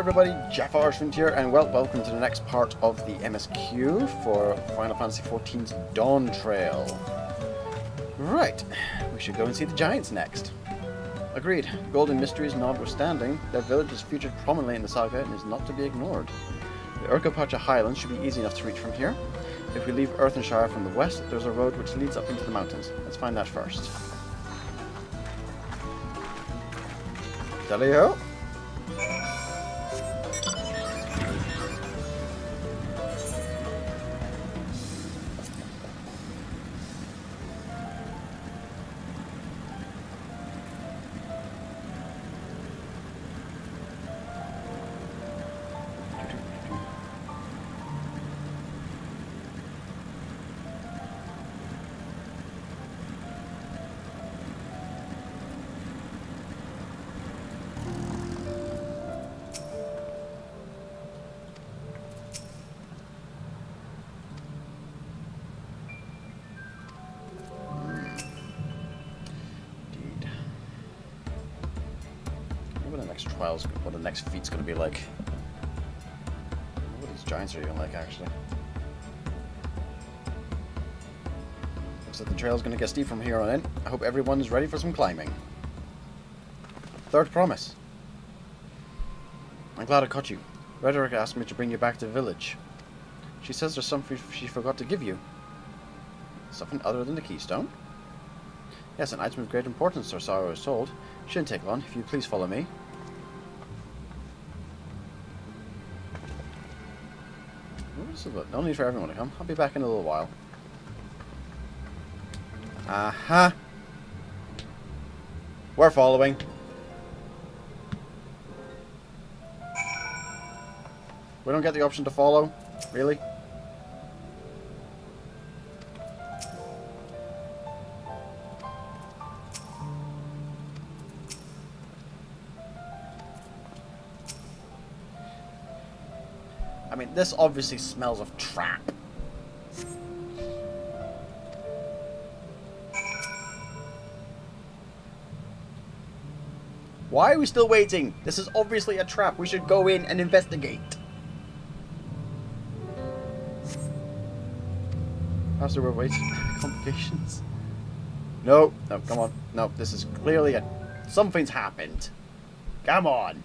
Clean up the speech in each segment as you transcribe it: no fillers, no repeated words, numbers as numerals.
everybody, JaffaArchfiend here, and welcome to the next part of the MSQ for Final Fantasy XIV's Dawntrail. Right, we should go and see the giants next. Agreed, golden mysteries notwithstanding, their village is featured prominently in the saga and is not to be ignored. The Urqupacha Highlands should be easy enough to reach from here. If we leave Earthenshire from the west, there's a road which leads up into the mountains. Let's find that first. Tally-ho! Trials, what the next feat's going to be like. What these giants are even like, actually. Looks like the trail's going to get steep from here on in. I hope everyone's ready for some climbing. Third promise. I'm glad I caught you. Rhetoric asked me to bring you back to the village. She says there's something she forgot to give you. Something other than the keystone? Yes, an item of great importance, Sir Sorrow is told. Shouldn't take long, if you please follow me. No need for everyone to come. I'll be back in a little while. Aha! We're following. We don't get the option to follow? Really? I mean, this obviously smells of trap. Why are we still waiting? This is obviously a trap. We should go in and investigate. After we're waiting, complications. No, no, come on. No, this is clearly a... Something's happened. Come on.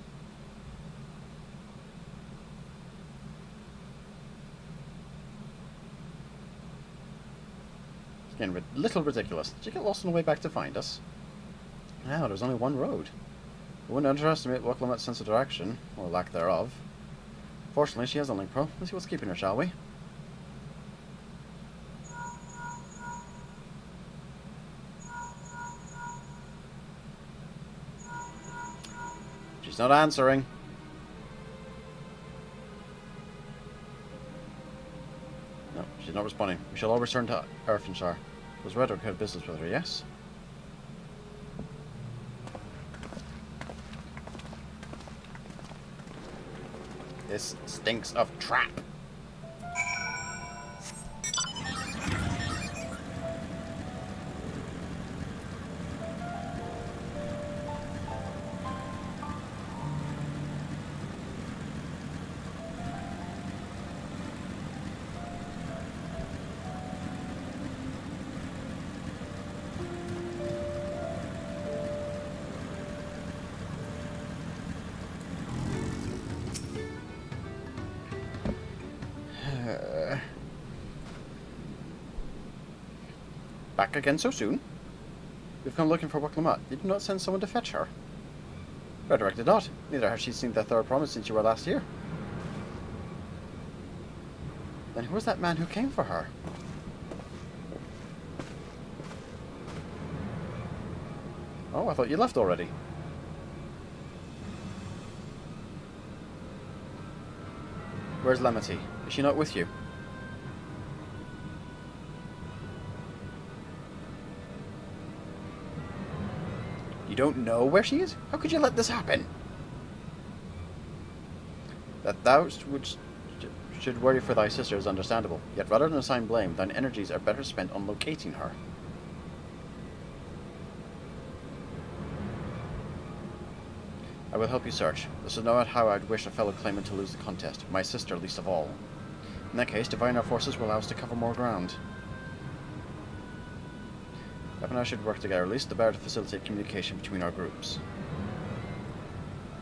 It's getting a little ridiculous. Did you get lost on the way back to find us? No, there's only one road. I wouldn't underestimate Wacklamat's sense of direction, or lack thereof. Fortunately, she has a link pro. Let's see what's keeping her, shall we? She's not answering. No, she's not responding. We shall all return to Earthenshire. Does Rhetoric have business with her, yes? This stinks of trap. Back again so soon? We've come looking for Wacklamat. Did you not send someone to fetch her? Rhetoric did not. Neither has she seen the third promise since you were last here. Then who was that man who came for her? Oh, I thought you left already. Where's Lamity? Is she not with you? You don't know where she is? How could you let this happen? That thou should worry for thy sister is understandable. Yet rather than assign blame, thine energies are better spent on locating her. I will help you search. This is not how I'd wish a fellow claimant to lose the contest, my sister least of all. In that case, dividing our forces will allow us to cover more ground. Jaffa and I should work together, at least the better to facilitate communication between our groups.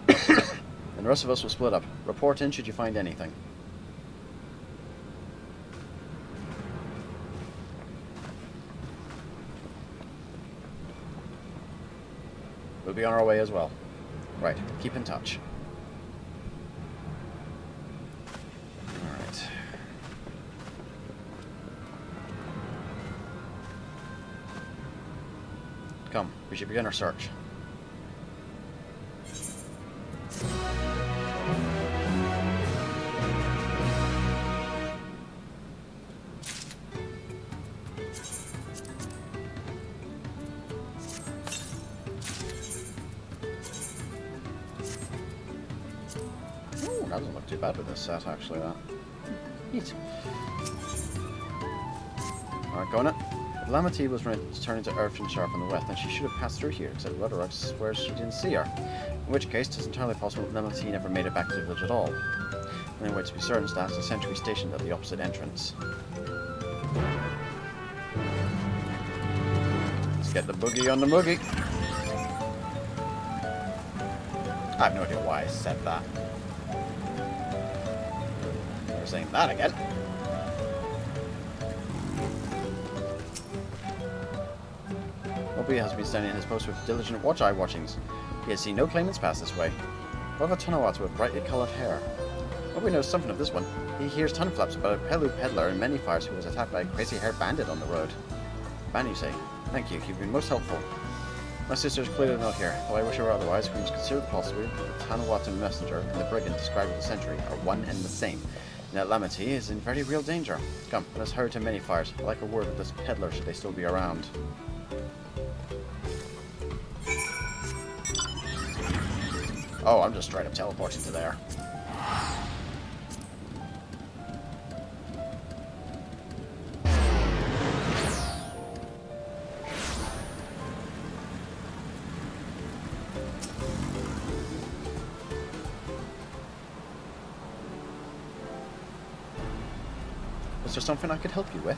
And the rest of us will split up. Report in should you find anything. We'll be on our way as well. Right, keep in touch. Alright. Come, we should begin our search. That doesn't look too bad with this set, actually, that. Neat. Alright, going it. If Lamity was returning to Earth and Sharp on the west, then she should have passed through here, except Rudder swears she didn't see her. In which case, it's entirely possible that Lamity never made it back to the village at all. The only way to be certain is to ask the sentry stationed at the opposite entrance. Let's get the boogie on the boogie. I have no idea why I said that. Saying that again. Obi has been standing in his post with diligent watch-eye watchings. He has seen no claimants pass this way. What of a Tanawats with brightly coloured hair? Obi knows something of this one. He hears ton flaps about a Pelu peddler in many fires who was attacked by a crazy-haired bandit on the road. Ban, you say? Thank you, you've been most helpful. My sister is clearly not here, though I wish her otherwise. We must consider the possibility that the Tanawatan messenger and the brigand described with the sentry are one and the same. That Lamity is in very real danger. Come, let us hurry to many fires. I'd like a word with this peddler should they still be around. Oh, I'm just straight up teleporting to there. Is there something I could help you with?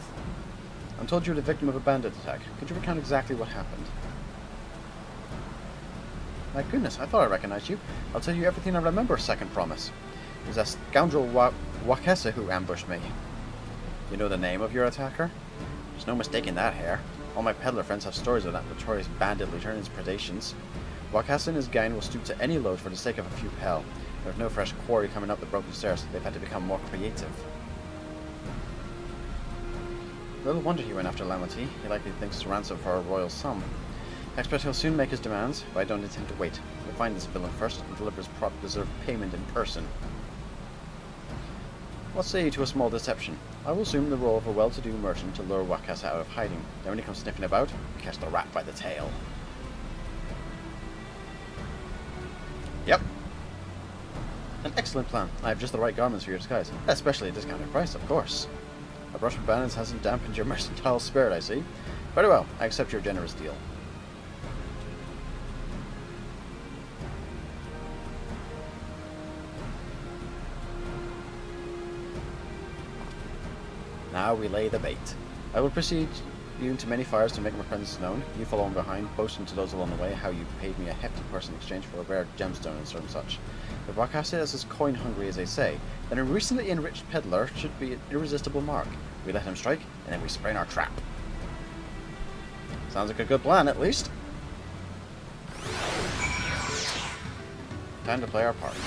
I'm told you're the victim of a bandit attack. Could you recount exactly what happened? My goodness, I thought I recognized you. I'll tell you everything I remember, second promise. It was that scoundrel Wakesa who ambushed me. You know the name of your attacker? There's no mistaking that hair. All my peddler friends have stories of that notorious bandit returning his predations. Wakesa and his gang will stoop to any load for the sake of a few pel. With no fresh quarry coming up the broken stairs, they've had to become more creative. Little wonder he went after Lamity. He likely thinks it's a ransom for a royal sum. I expect he'll soon make his demands, but I don't intend to wait. We'll find this villain first and deliver his deserved payment in person. What say you to a small deception? I will assume the role of a well-to-do merchant to lure Wakasa out of hiding. Then when he comes sniffing about, catch the rat by the tail. Yep. An excellent plan. I have just the right garments for your disguise, especially at discounted price, of course. A brush with bandits hasn't dampened your mercantile spirit, I see. Very well, I accept your generous deal. Now we lay the bait. I will precede you into many fires to make my presence known. You follow on behind, boasting to those along the way how you paid me a hefty purse in exchange for a rare gemstone and certain such. If Wakasa is as coin-hungry as they say, then a recently enriched peddler should be an irresistible mark. We let him strike, and then we sprain our trap. Sounds like a good plan, at least. Time to play our parts.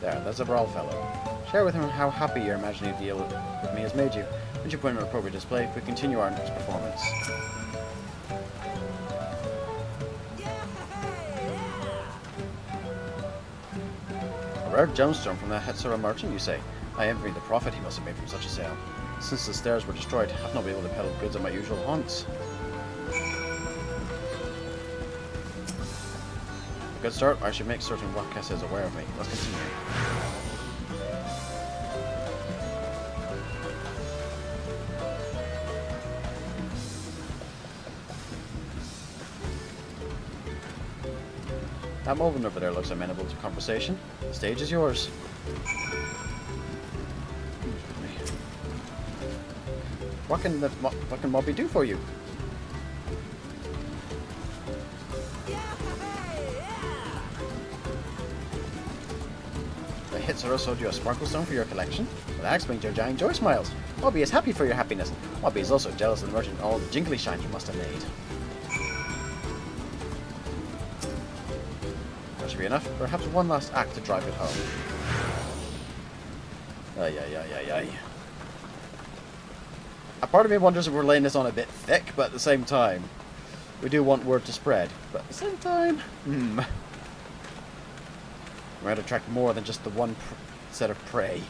There, that's a brawl fellow. Share with him how happy your imaginary deal with me has made you. Once you put him on appropriate display, we continue our next performance. rare gemstone from the Hetsura merchant, you say? I envy the profit he must have made from such a sale. Since the stairs were destroyed, I've not been able to peddle goods at my usual haunts. A good start. I should make certain Wakasa is aware of me. Let's continue. That Mulvin over there looks amenable to conversation. The stage is yours. What can Mobby do for you? The Hitsura sold you a sparkle stone for your collection? Well, that explains your giant joy smiles. Mobby is happy for your happiness. Mobby is also jealous of the merchant and all the jingly shines you must have made. That should be enough. Perhaps one last act to drive it home. Ay. A part of me wonders if we're laying this on a bit thick, but at the same time, we do want word to spread. But at the same time, we might attract more than just the one set of prey.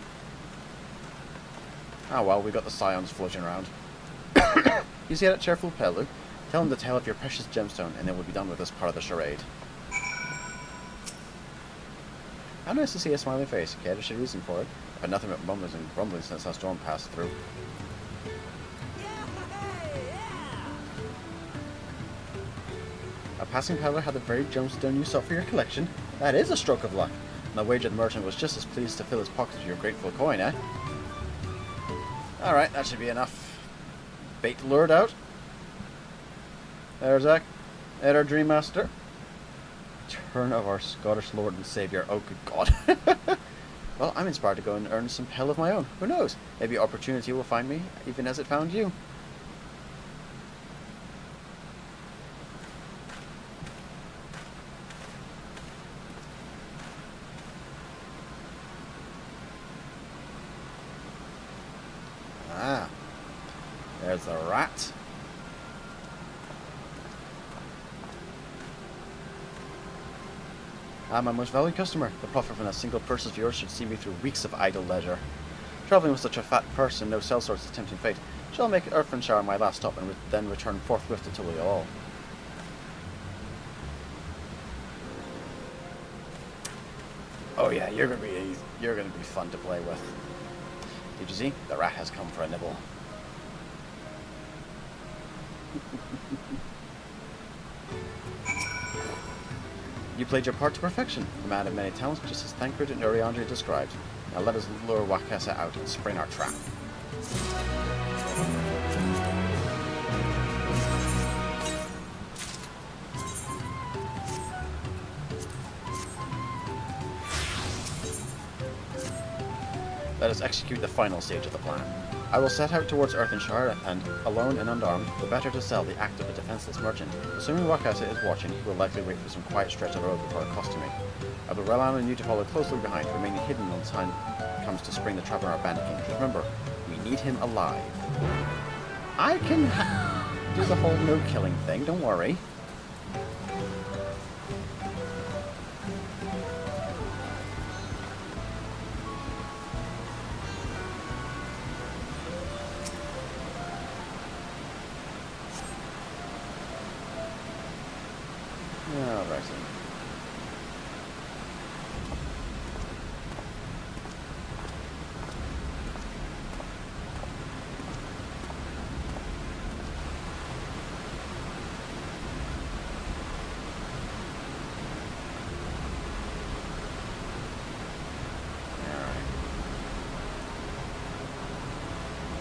Ah well, we got the scions floating around. You see that cheerful Pelu? Tell him the tale of your precious gemstone, and then we'll be done with this part of the charade. How nice to see a smiling face. Okay, there's a reason for it. I've had nothing but mumblings and grumblings since that storm passed through. A passing peddler had the very gemstone you sought for your collection. That is a stroke of luck. And I wager the merchant was just as pleased to fill his pockets with your grateful coin, eh? Alright, that should be enough. Bait lured out. There's Zach. There's our Dream Master. Turn of our Scottish Lord and Saviour. Oh, good God. Well, I'm inspired to go and earn some hell of my own. Who knows? Maybe opportunity will find me, even as it found you. Ah. There's the rat. Ah, my most valued customer. The profit from that single purchase of yours should see me through weeks of idle leisure. Travelling with such a fat purse and no sellswords is tempting fate. Shall make Earthfenshire my last stop and then return forthwith to Tully all. Oh yeah, you're gonna be fun to play with. Did you see? The rat has come for a nibble. You played your part to perfection. A man of many talents, just as Thancred and Uriandre described. Now let us lure Wakasa out and spring our trap. Let us execute the final stage of the plan. I will set out towards Earthfenshire, and, alone and unarmed, the better to sell the act of a defenseless merchant. Assuming Wakasa is watching, he will likely wait for some quiet stretch of road before accosting me. I will rely on you to follow closely behind, remaining hidden until time comes to spring the trap on our bandit king. Just remember, we need him alive. I can do the whole no-killing thing, don't worry.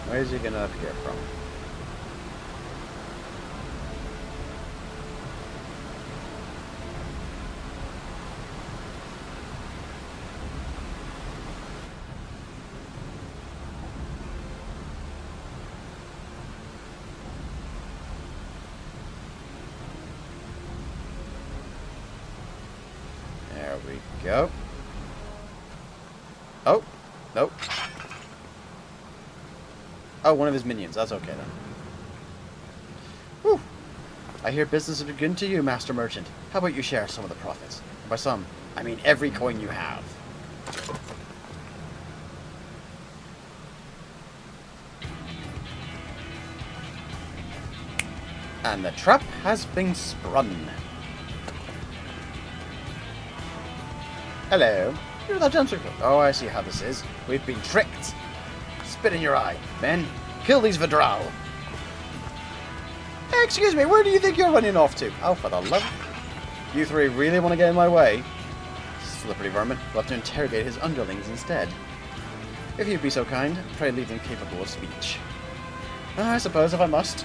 Where is he gonna appear from? There we go. Oh, nope. Oh, one of his minions. That's okay then. Whew. I hear business is good to you, Master Merchant. How about you share some of the profits? And by some, I mean every coin you have. And the trap has been sprung. Hello. You're that gentleman. Oh, I see how this is. We've been tricked. Spit in your eye. Men, kill these Vidral. Excuse me, where do you think you're running off to? Oh, for the love. You three really want to get in my way? Slippery vermin. We'll have to interrogate his underlings instead. If you'd be so kind, pray leave them capable of speech. I suppose if I must.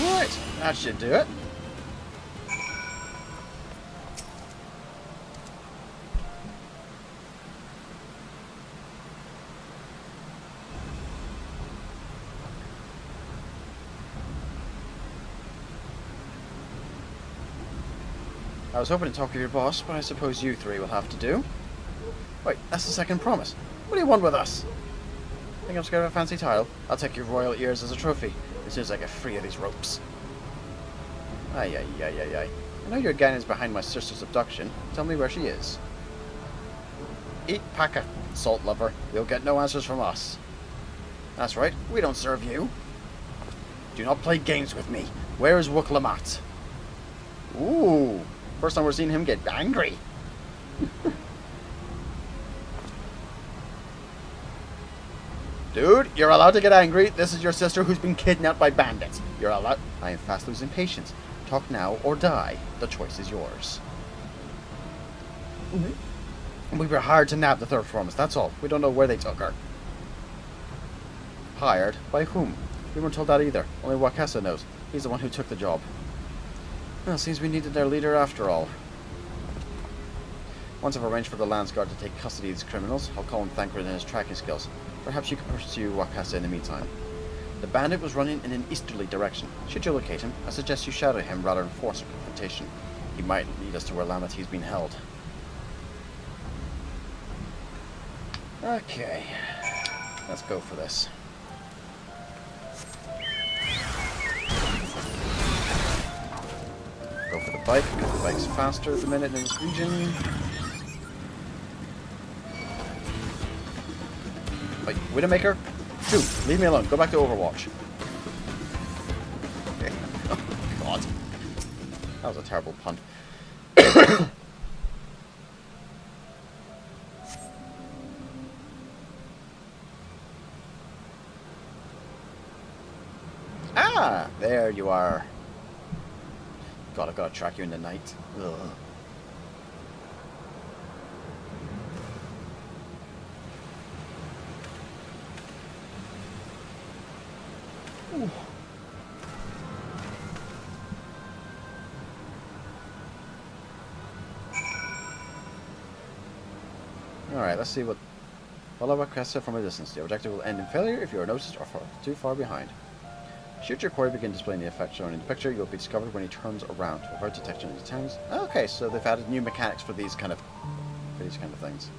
Right, that should do it. I was hoping to talk to your boss, but I suppose you three will have to do. Wait, that's the second promise. What do you want with us? Think I'm scared of a fancy tile? I'll take your royal ears as a trophy, as soon as I get free of these ropes. Ay, ay, ay, ay, ay. I know your gang is behind my sister's abduction. Tell me where she is. Eat packet, salt lover. You'll get no answers from us. That's right, we don't serve you. Do not play games with me. Where is Wook Lamat? Ooh, first time we're seeing him get angry. Dude, you're allowed to get angry. This is your sister who's been kidnapped by bandits. You're allowed. I am fast losing patience. Talk now or die. The choice is yours. We were hired to nab the third performance, that's all. We don't know where they took her. Hired? By whom? We weren't told that either. Only Wakasa knows. He's the one who took the job. Well, seems we needed their leader after all. Once I've arranged for the Lands Guard to take custody of these criminals, I'll call him thankless in his tracking skills. Perhaps you can pursue Wakasa in the meantime. The bandit was running in an easterly direction. Should you locate him, I suggest you shadow him rather than force a confrontation. He might lead us to where Lamati's been held. Okay, let's go for this. Go for the bike, because the bike's faster at the minute in this region. Wait, Widowmaker? Shoot, leave me alone. Go back to Overwatch. Okay. Oh, God. That was a terrible pun. Ah, there you are. God, I've got to track you in the night. Ugh. Alright, let's see what... Follow Wakasa from a distance. The objective will end in failure if you are noticed or too far behind. Shoot your quarry, begin displaying the effect shown in the picture. You'll be discovered when he turns around to avoid detection in the towns. Okay, so they've added new mechanics for these kind of things.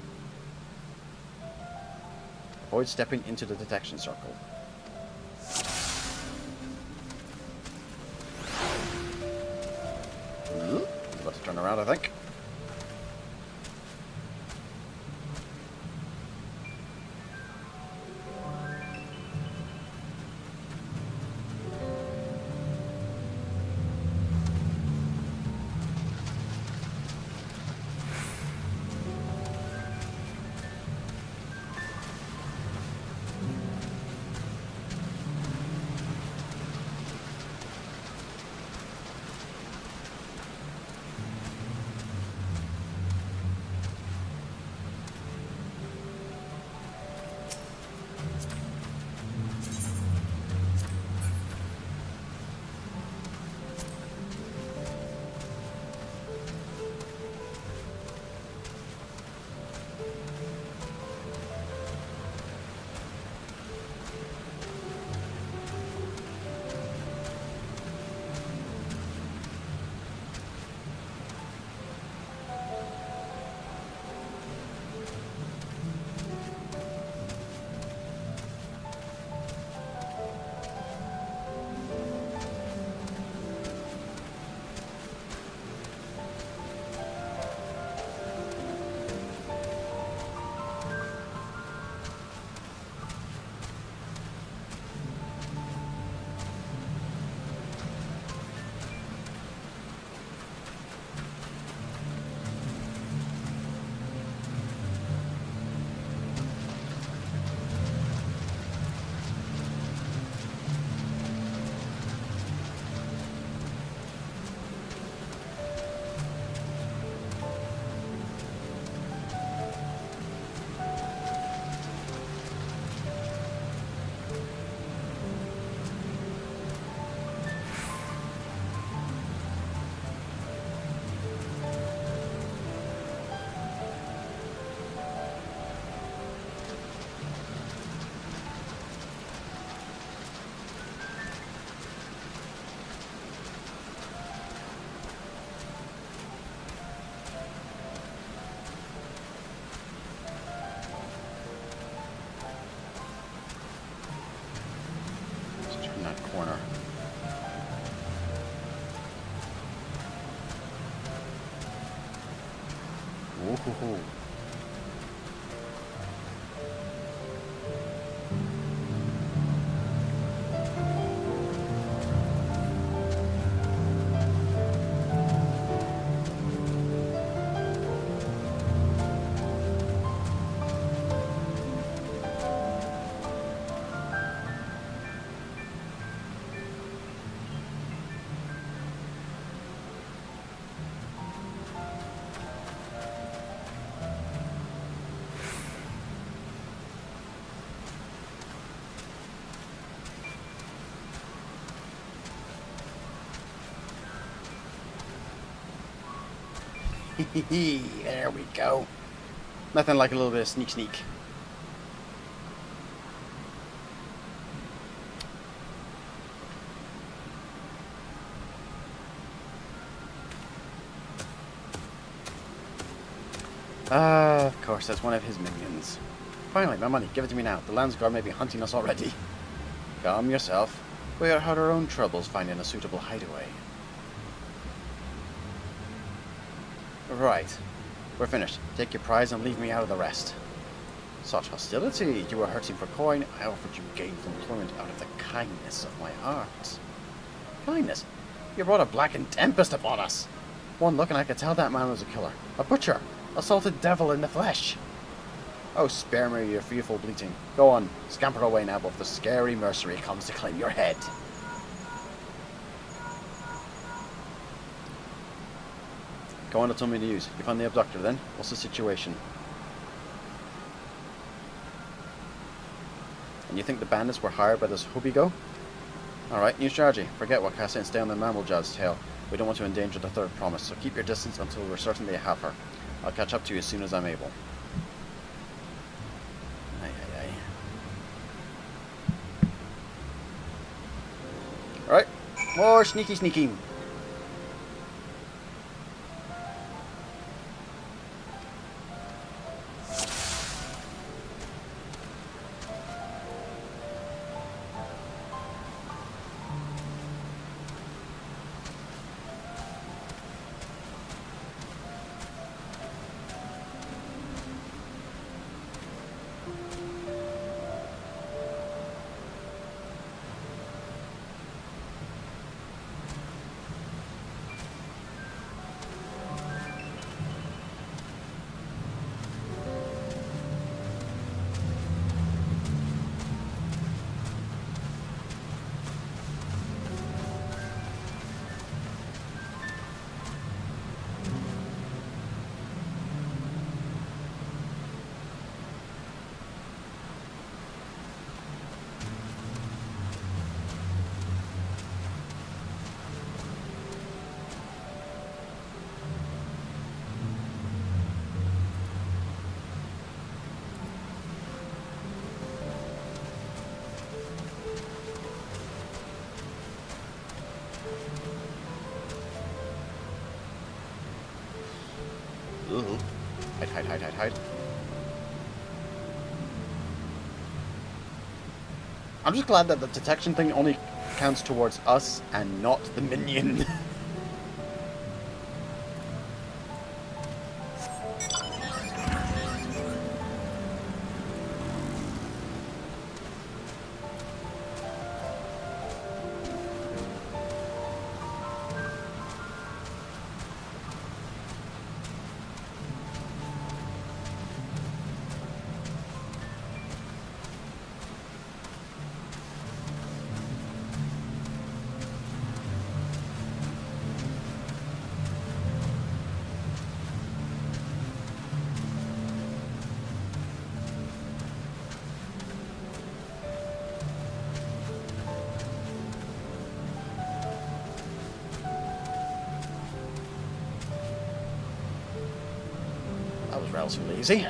Avoid stepping into the detection circle. He's about to turn around, I think. There we go. Nothing like a little bit of sneak sneak. Of course, that's one of his minions. Finally, my money. Give it to me now. The Landsguard may be hunting us already. Calm yourself. We had our own troubles finding a suitable hideaway. Right. We're finished. Take your prize and leave me out of the rest. Such hostility. You were hurting for coin. I offered you gainful employment out of the kindness of my heart. Kindness? You brought a blackened tempest upon us. One look and I could tell that man was a killer. A butcher. A salted devil in the flesh. Oh, spare me your fearful bleating. Go on. Scamper away now before the scary mercenary comes to claim your head. Go on and tell me the news. You found the abductor then? What's the situation? And you think the bandits were hired by this Hobigo? Alright, new strategy. Forget what Cassie and stay on the Mammaldjaw's tail. We don't want to endanger the third promise, so keep your distance until we're certain they have her. I'll catch up to you as soon as I'm able. Aye, aye, aye. Alright, more sneaky sneaking. Ooh. Hide. I'm just glad that the detection thing only counts towards us and not the minion. That was relatively easy.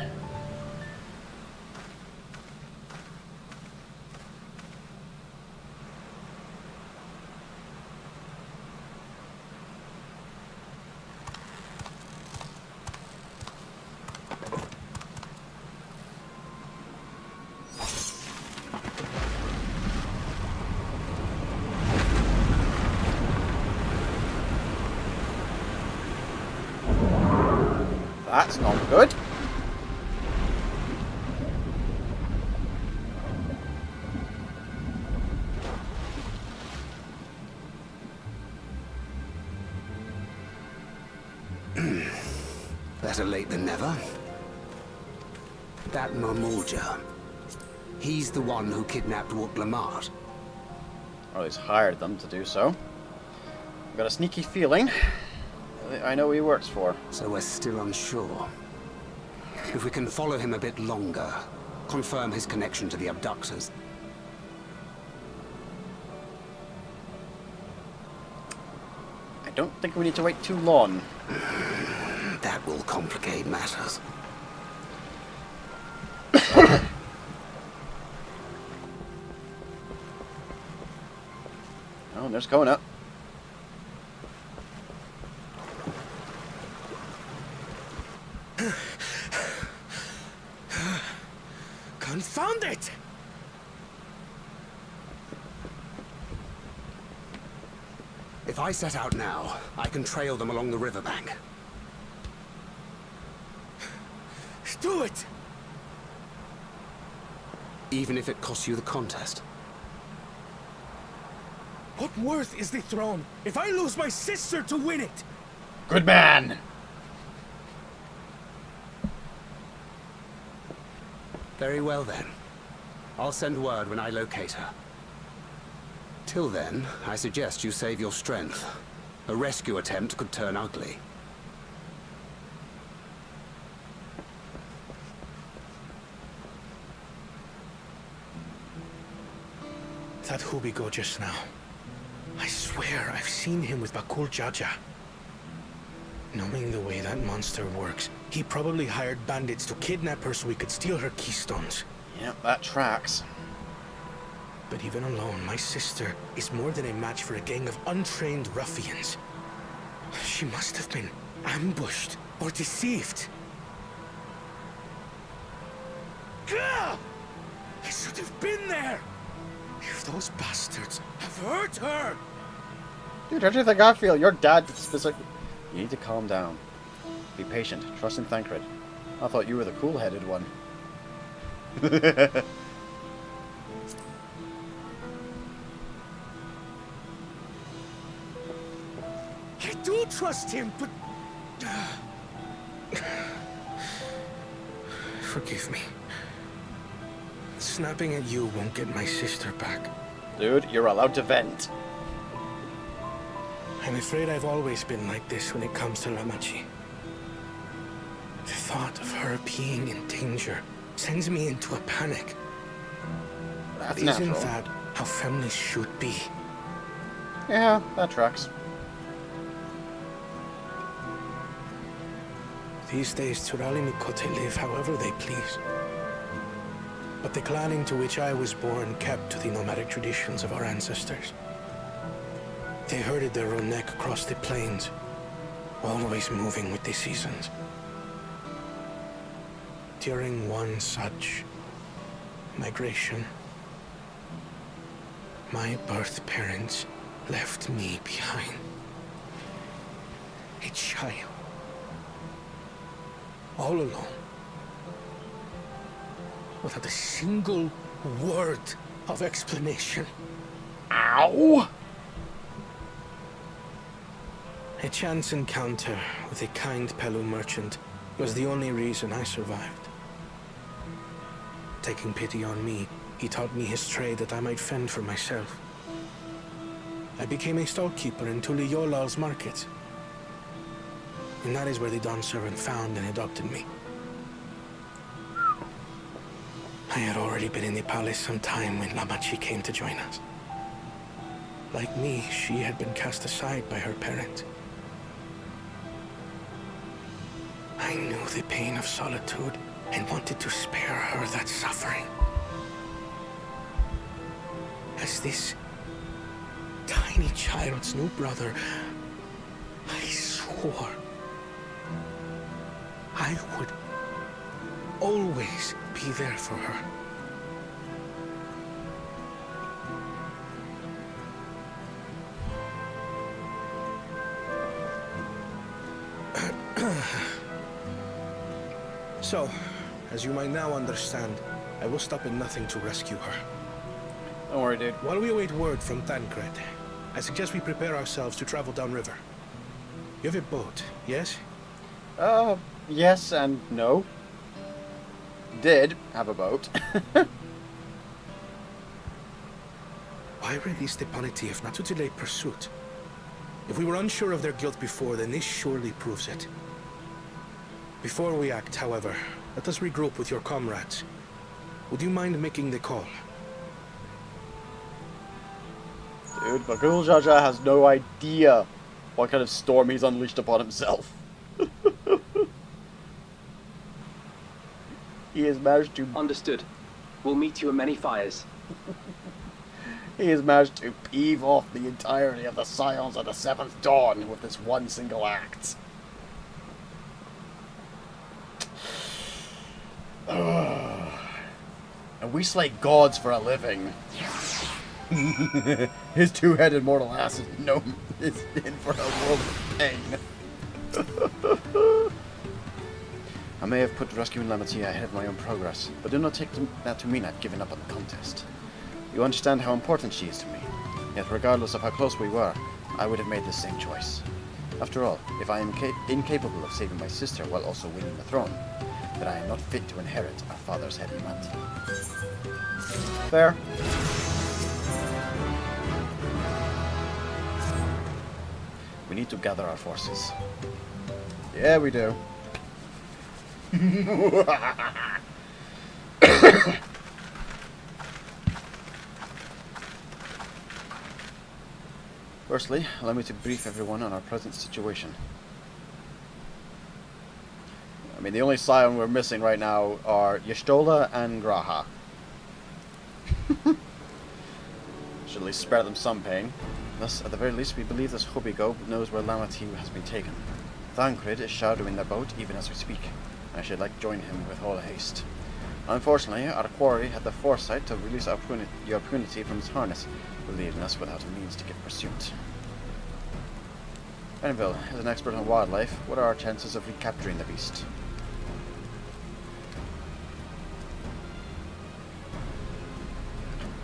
That's not good. Better late than never. That Mammaldjaw. He's the one who kidnapped Wook Lamart. Or at least hired them to do so. I've got a sneaky feeling I know who he works for. So we're still unsure. If we can follow him a bit longer, confirm his connection to the abductors. I don't think we need to wait too long. That will complicate matters. Oh, there's Kona. Confound it! If I set out now, I can trail them along the riverbank. Do it! Even if it costs you the contest. What worth is the throne if I lose my sister to win it? Good man! Very well then. I'll send word when I locate her. Till then, I suggest you save your strength. A rescue attempt could turn ugly. That Hubigo just now. I swear I've seen him with Bakul Jaja. Knowing the way that monster works, he probably hired bandits to kidnap her so we could steal her keystones. Yep, that tracks. But even alone, my sister is more than a match for a gang of untrained ruffians. She must have been ambushed or deceived. Gah! I should have been there! If those bastards have hurt her! Dude, how do you think I feel? Your dad specifically... You need to calm down. Be patient. Trust in Thancred. I thought you were the cool-headed one. I do trust him, but... Forgive me. Snapping at you won't get my sister back. Dude, you're allowed to vent. I'm afraid I've always been like this when it comes to Lamachi. The thought of her being in danger sends me into a panic. That's Isn't natural. that how families should be? Yeah, that tracks. These days, Turali Mikote live however they please. But the clan into which I was born kept to the nomadic traditions of our ancestors. They herded their own neck across the plains, always moving with the seasons. During one such migration, my birth parents left me behind. A child. All alone. Without a single word of explanation. Ow! A chance encounter with a kind Pelu merchant was the only reason I survived. Taking pity on me, he taught me his trade that I might fend for myself. I became a stallkeeper in Tuliyolal's market. And that is where the Dawn servant found and adopted me. I had already been in the palace some time when Lamachi came to join us. Like me, she had been cast aside by her parents. I knew the pain of solitude and wanted to spare her that suffering. As this tiny child's new brother, I swore I would always be there for her. So, as you might now understand, I will stop at nothing to rescue her. Don't worry, dude. While we await word from Thancred, I suggest we prepare ourselves to travel downriver. You have a boat, yes? Yes and no. Did have a boat. Why release the polity if not to delay pursuit? If we were unsure of their guilt before, then this surely proves it. Before we act, however, let us regroup with your comrades. Would you mind making the call? Dude, Bakul Jaja has no idea what kind of storm he's unleashed upon himself. He has managed to... Understood. We'll meet you at many fires. He has managed to peeve off the entirety of the Scions of the Seventh Dawn with this one single act. And we slay gods for a living. His two-headed mortal ass is in for a world of pain. I may have put rescuing Lamatia ahead of my own progress, but do not take that to mean I've given up on the contest. You understand how important she is to me, yet regardless of how close we were, I would have made the same choice. After all, if I am incapable of saving my sister while also winning the throne, then I am not fit to inherit our father's heavy mantle. Fair. We need to gather our forces. Yeah, we do. Firstly, allow me to brief everyone on our present situation. I mean, the only Scion we're missing right now are Y'shtola and Graha. Should at least spare them some pain. Thus, at the very least, we believe this Hobbygo knows where Lamatiu has been taken. Thancred is shadowing their boat even as we speak. I should like to join him with all haste. Unfortunately, our quarry had the foresight to release our punity from its harness, leaving us without a means to give pursuit. Benville, as an expert on wildlife, what are our chances of recapturing the beast?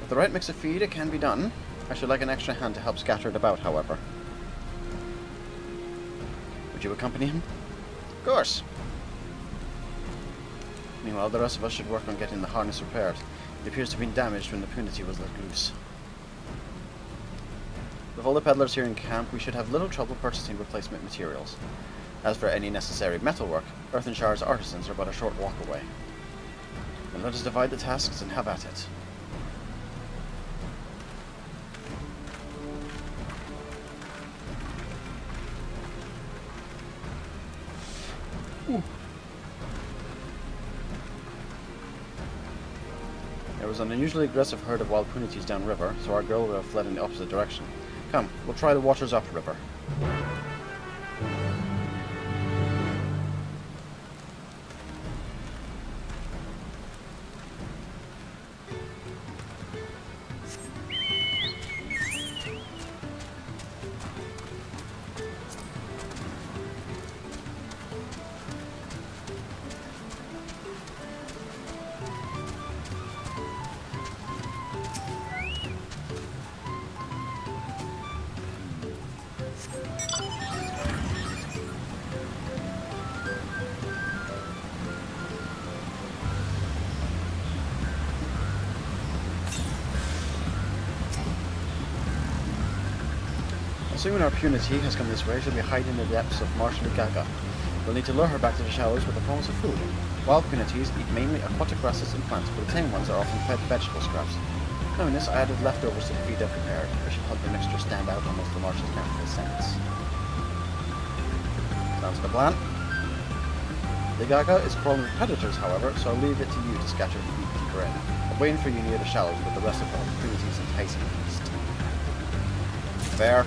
With the right mix of feed, it can be done. I should like an extra hand to help scatter it about, however. Would you accompany him? Of course. Meanwhile, the rest of us should work on getting the harness repaired. It appears to have been damaged when the punity was let loose. With all the peddlers here in camp, we should have little trouble purchasing replacement materials. As for any necessary metalwork, Earthenshire's artisans are but a short walk away. Then let us divide the tasks and have at it. Ooh. There was an unusually aggressive herd of wild punities downriver, so our girl would have fled in the opposite direction. Come, we'll try the waters upriver. Assuming our punity has come this way, she'll be hiding in the depths of Marshal Gaga. We'll need to lure her back to the shallows with the promise of food. Wild punities eat mainly aquatic grasses and plants, but the tame ones are often fed vegetable scraps. Knowing this, I added leftovers to the feed I've prepared. This should help the mixture stand out amongst the Marshal's mouthful scents. Sounds like a plan. The Gaga is crawling with predators, however, so I'll leave it to you to scatter the feed deeper in. I'm waiting for you near the shallows with the rest of the punities enticing the beast. Fair.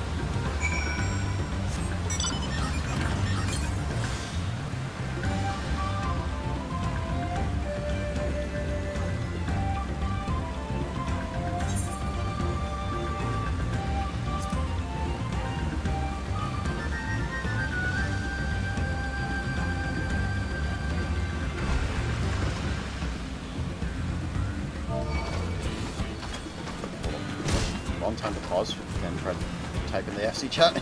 Long time to pause, then try to type in the FC chat.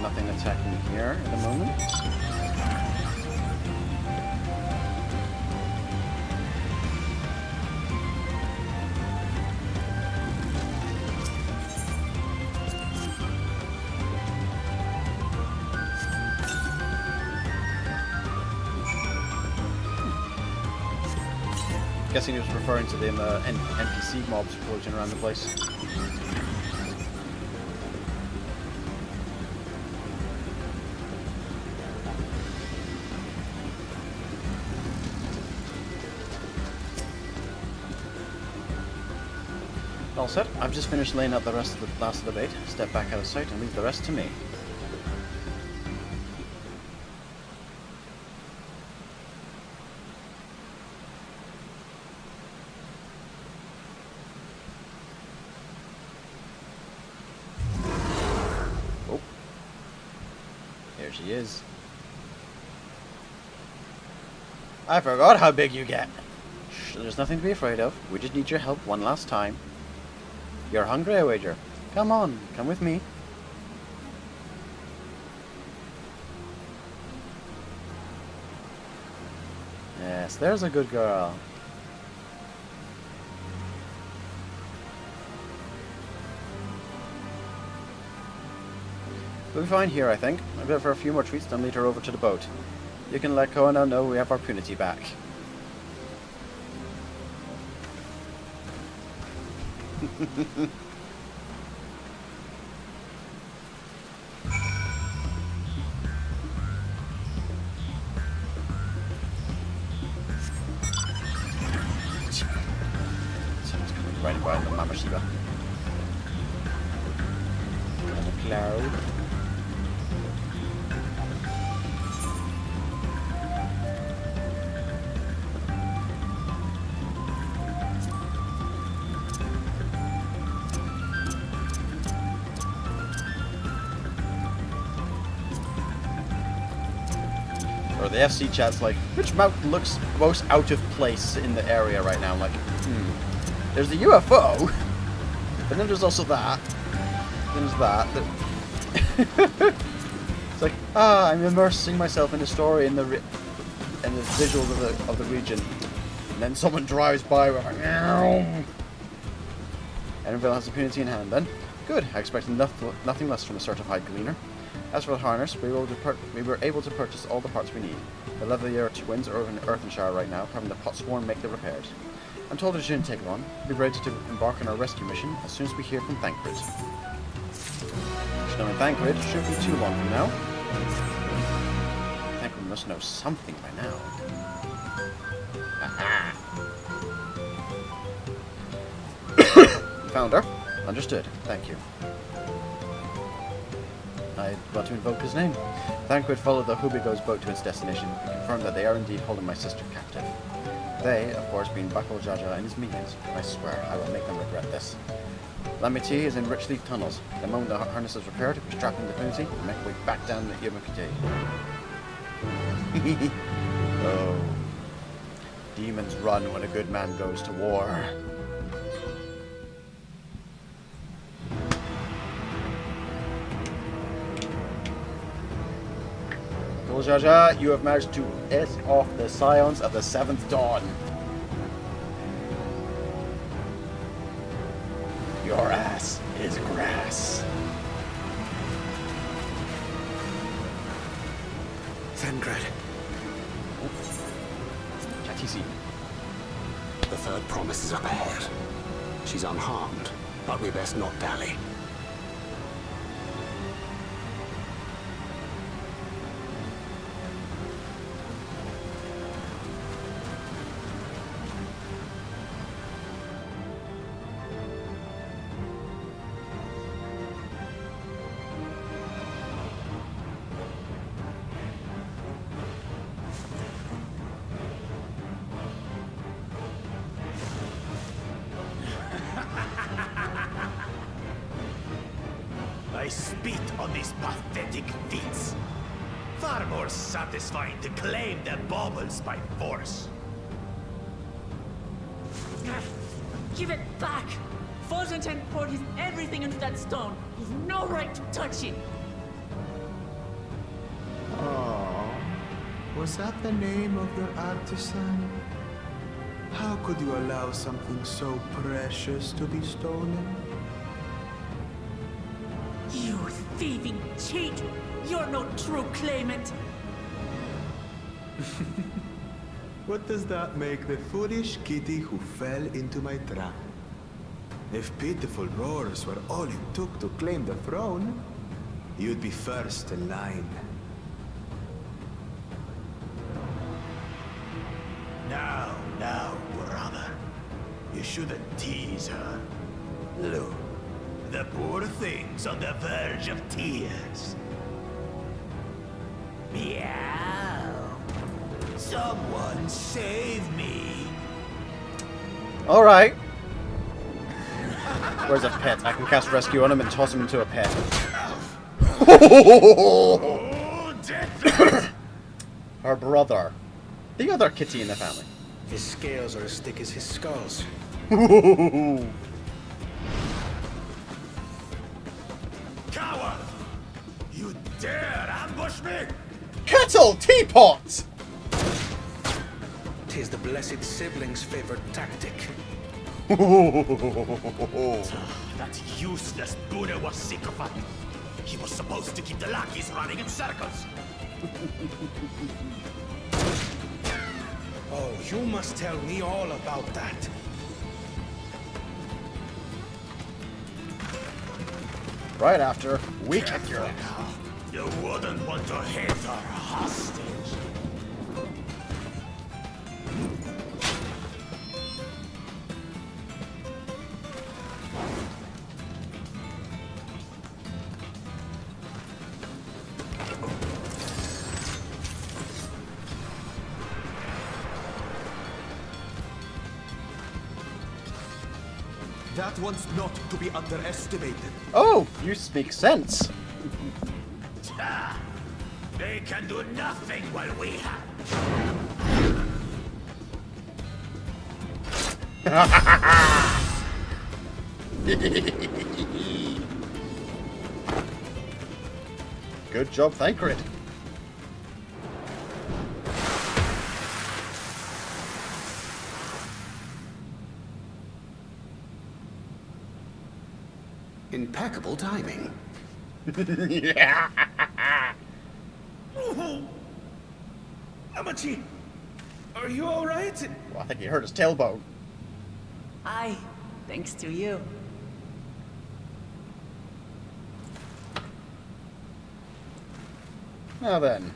Nothing attacking here at the moment. Guessing he was referring to the NPC mobs floating around the place. All set. I've just finished laying out the last of the bait. Step back out of sight and leave the rest to me. Oh. There she is. I forgot how big you get. Shh, there's nothing to be afraid of. We just need your help one last time. You're hungry, I wager. Come on, come with me. Yes, there's a good girl. We'll be fine here, I think. I'll go for a few more treats, then lead her over to the boat. You can let Koano know we have our punity back. Someone's coming riding by on the Mama Shiba. On a cloud. Or the FC chat's like, which mountain looks most out of place in the area right now? I'm like, there's the UFO, but then there's also that. Then there's that. It's like, I'm immersing myself in the story and the visuals of the region, and then someone drives by. We're like, no. Edenville has impunity in hand. Then, good. I expected nothing less from a certified gleaner. As for the harness, we were able to purchase all the parts we need. The Level twins are over in Earthenshire right now, having the Potsworn make the repairs. I'm told it shouldn't take long. We'll be ready to embark on our rescue mission as soon as we hear from Thancred. Knowing Thancred shouldn't be too long from now. Thancred must know something by now. Aha! You found her? Understood. Thank you. I want to invoke his name. Thancred followed the Hubigo's boat to its destination and confirmed that they are indeed holding my sister captive. They, of course, being Buckle Jaja and his minions. I swear, I will make them regret this. Lamity is in Richleaf tunnels. The moment the harness is repaired, we strap in the punity and make our way back down the Yamakute. Oh. Demons run when a good man goes to war. Jaja, you have managed to piss off the scions of the 7th Dawn. Your ass is grass. Thancred. Chatisi. The third promise is up ahead. She's unharmed, but we best not dally. I spit on these pathetic feats. Far more satisfying to claim their baubles by force. Give it back! Forzenten poured his everything into that stone. You've no right to touch it! Oh, was that the name of your artisan? How could you allow something so precious to be stolen? You thieving cheat! You're no true claimant! What does that make the foolish kitty who fell into my trap? If pitiful roars were all it took to claim the throne, you'd be first in line. Now, brother. You shouldn't tease her. Look, the poor thing's on the verge of tears. Meow. Someone save me. Alright. Where's a pet? I can cast rescue on him and toss him into a pet. Her brother. The other kitty in the family. His scales are as thick as his skulls. Coward! You dare ambush me? Kettle teapot! Tis the blessed sibling's favorite tactic. That useless Buddha was sycophant. He was supposed to keep the lackeys running in circles. Oh, you must tell me all about that. Right after we kick your You wouldn't want to hit her hostage. That one's not to be underestimated. Oh, you speak sense. They can do nothing while we have. Good job, Thancred. Impeccable timing. Yeah. Amachi, are you all right? Well, I think he hurt his tailbone. Aye, thanks to you. Now then.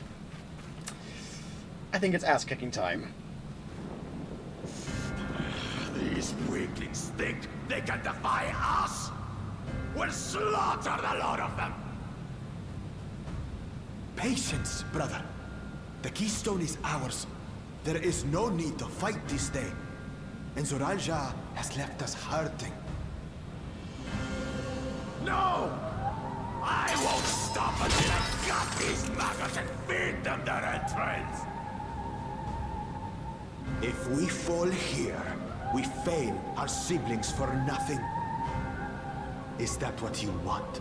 I think it's ass-kicking time. These weaklings think they can defy us. We'll slaughter the lot of them. Patience, brother. The keystone is ours. There is no need to fight this day. And Zoralja has left us hurting. No! I won't stop until I've got these maggots and feed them their entrails. If we fall here, we fail our siblings for nothing. Is that what you want?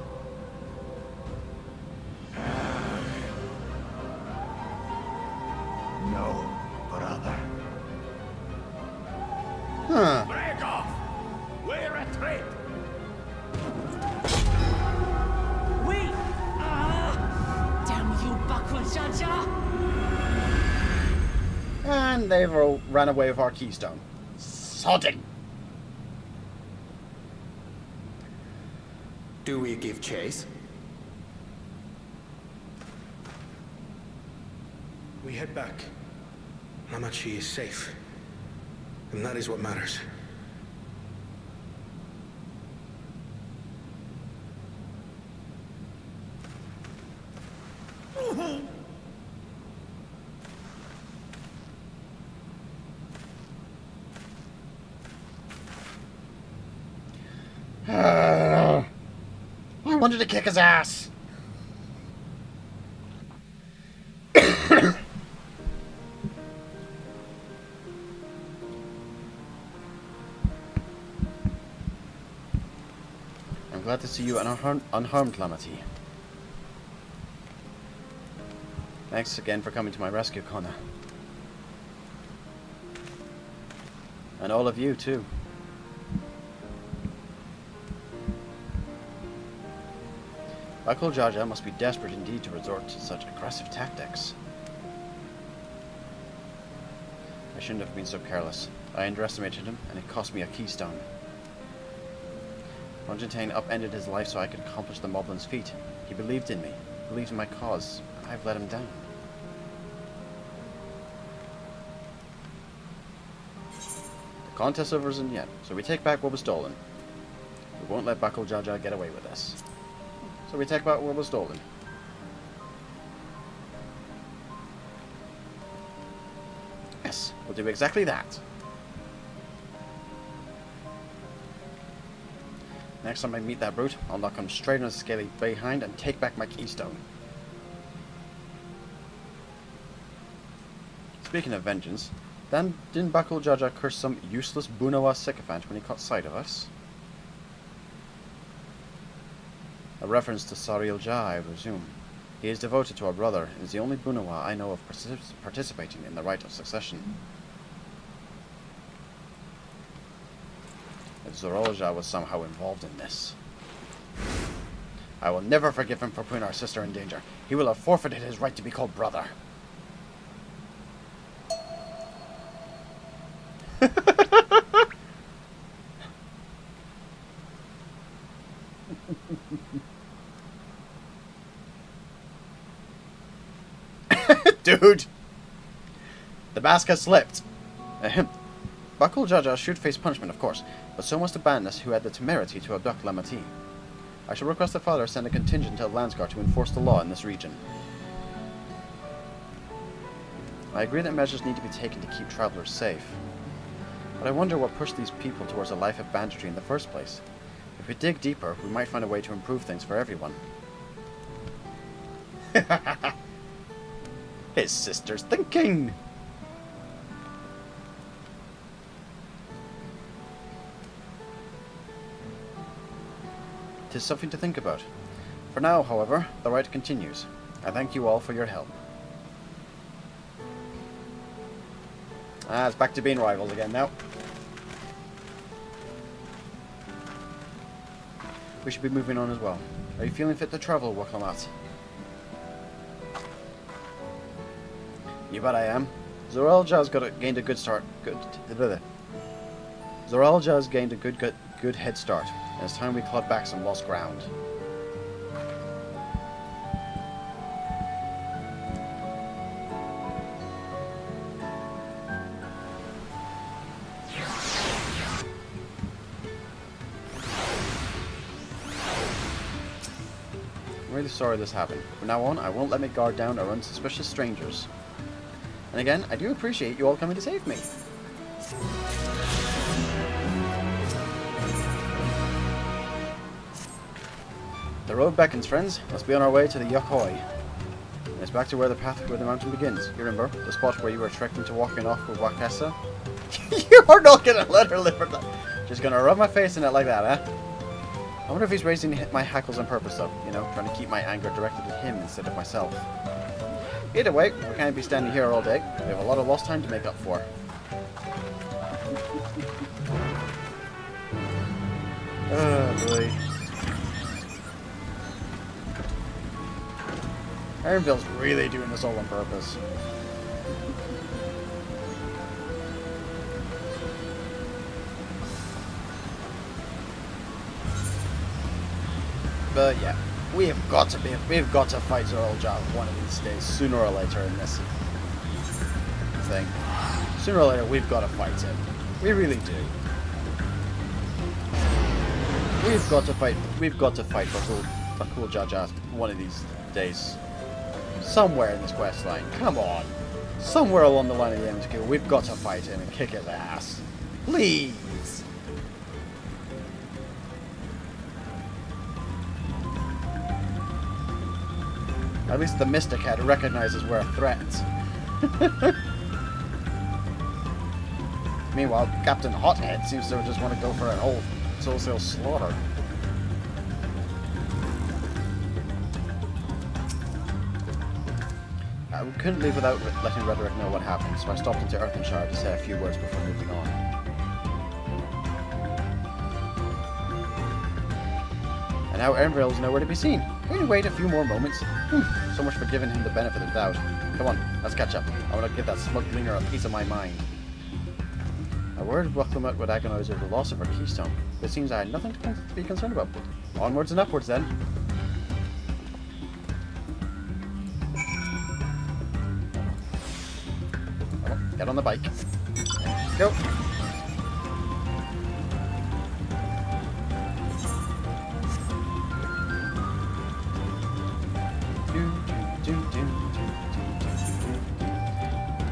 No, brother. Huh. Break off! We retreat! Wait! Damn you, backwards, Jaja! And they've all ran away with our keystone. Sodding! Do we give chase? We head back. Amachi is safe. And that is what matters. I wanted to kick his ass. I'm glad to see you unharmed, Lamati. Thanks again for coming to my rescue, Connor. And all of you, too. Michael Jaja must be desperate indeed to resort to such aggressive tactics. I shouldn't have been so careless. I underestimated him, and it cost me a keystone. Fontaine upended his life so I could accomplish the Moblin's feat. He believed in me, believed in my cause. I've let him down. The contest over isn't yet, so we take back what was stolen. We won't let Bakul Jaja get away with this. So we take back what was stolen. Yes, we'll do exactly that. Next time I meet that brute, I'll knock him straight on his scaly behind and take back my keystone. Speaking of vengeance, then didn't Bakul Jaja curse some useless Bunawa sycophant when he caught sight of us? A reference to Sariel Jah, I presume. He is devoted to our brother and is the only Bunawa I know of participating in the rite of succession. If Zorolja was somehow involved in this, I will never forgive him for putting our sister in danger. He will have forfeited his right to be called brother. Dude! The mask has slipped. Bakul Jaja should face punishment, of course, but so must the bandits who had the temerity to abduct Lamati. I shall request the father send a contingent of Landsguard to enforce the law in this region. I agree that measures need to be taken to keep travelers safe. But I wonder what pushed these people towards a life of banditry in the first place. If we dig deeper, we might find a way to improve things for everyone. His sister's thinking! Tis something to think about. For now, however, the rite continues. I thank you all for your help. It's back to being rivals again now. We should be moving on as well. Are you feeling fit to travel, Wakamat? You bet I am. Zoralja's gained a good start. Zoralja's gained a good head start, and it's time we clawed back some lost ground. I'm really sorry this happened. From now on, I won't let my guard down or unsuspicious strangers. And again, I do appreciate you all coming to save me. The road beckons, friends. Let's be on our way to the Yokoi. It's back to where the mountain begins. You remember the spot where you were expecting to walk in off with Wakasa? You're not gonna let her live for that. Just gonna rub my face in it like that, eh? I wonder if he's raising my hackles on purpose, though. You know, trying to keep my anger directed at him instead of myself. Either way, we can't be standing here all day. We have a lot of lost time to make up for. Oh boy. Ironville's really doing this all on purpose. But yeah, we've got to fight Zoralja one of these days, sooner or later in this thing. Sooner or later, we've got to fight him. We really do. We've got to fight Bakul Jaja one of these days. Somewhere in this quest line. Come on. Somewhere along the line of the MSQ, we've got to fight him and kick his ass. Please. At least the Mystic Head recognizes we're a threat. Meanwhile, Captain Hothead seems to just want to go for an old wholesale slaughter. We couldn't leave without letting Rederick know what happened, so I stopped into Earthenshire to say a few words before moving on. And now Earnville is nowhere to be seen. Can we wait a few more moments? So much for giving him the benefit of the doubt. Come on, let's catch up. I want to give that smug glinger a piece of my mind. A word Bucklemut would agonize over the loss of her keystone. It seems I had nothing to be concerned about. Onwards and upwards, then. Come on, get on the bike. Go.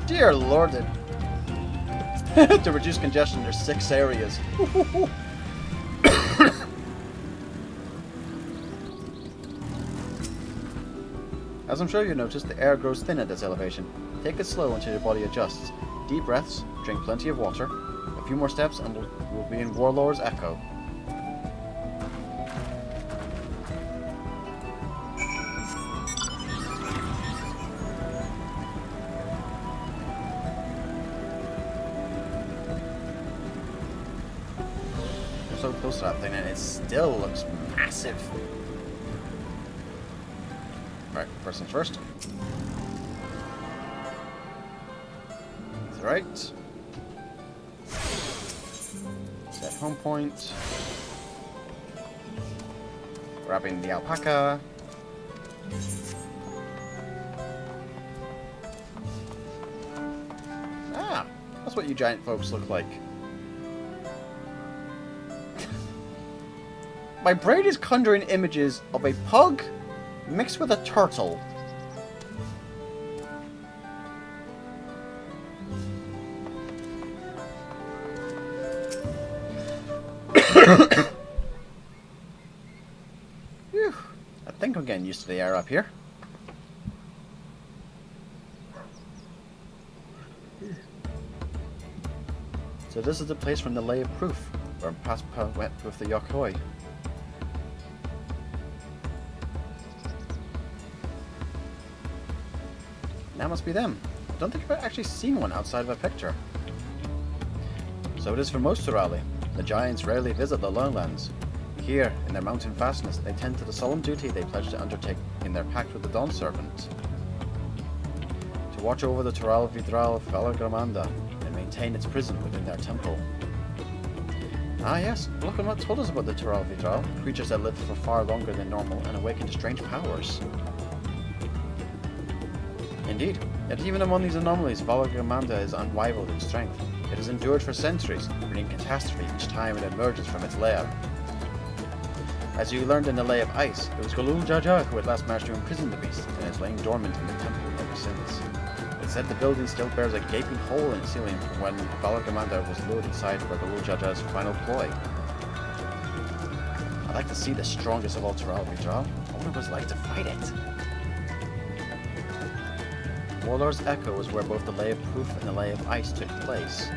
Dear Lord, to reduce congestion, there's 6 areas. As I'm sure you noticed, the air grows thin at this elevation. Take it slow until your body adjusts. Deep breaths, drink plenty of water. A few more steps and we'll be in Warlord's Echo. So close to that thing and it still looks massive. Right, first things first. That's right. Set home point. Grabbing the alpaca. Ah, that's what you giant folks look like. My brain is conjuring images of a pug mixed with a turtle. Phew. I think I'm getting used to the air up here. So this is the place from the Lay of Proof, where Paspa went with the Yokoi. That must be them. I don't think I've actually seen one outside of a picture. So it is for most Turali. The giants rarely visit the lowlands. Here, in their mountain fastness, they tend to the solemn duty they pledge to undertake in their pact with the Dawn Servant. To watch over the Tural Vidral Valagramanda and maintain its prison within their temple. Ah yes, Bucklemut told us about the Tural Vidral, creatures that live for far longer than normal and awaken to strange powers. Indeed, yet even among these anomalies, Valagramanda is unrivaled in strength. It has endured for centuries, bringing catastrophe each time it emerges from its lair. As you learned in the Lay of Ice, it was Galul Jaja who at last managed to imprison the beast, and is laying dormant in the temple ever since. It's said the building still bears a gaping hole in its ceiling from when Valagramanda was lured inside for Galul Jaja's final ploy. I'd like to see the strongest of all Tural Vidral. I wonder what it was like to fight it. Warlord's Echo is where both the Lay of Proof and the Lay of Ice took place.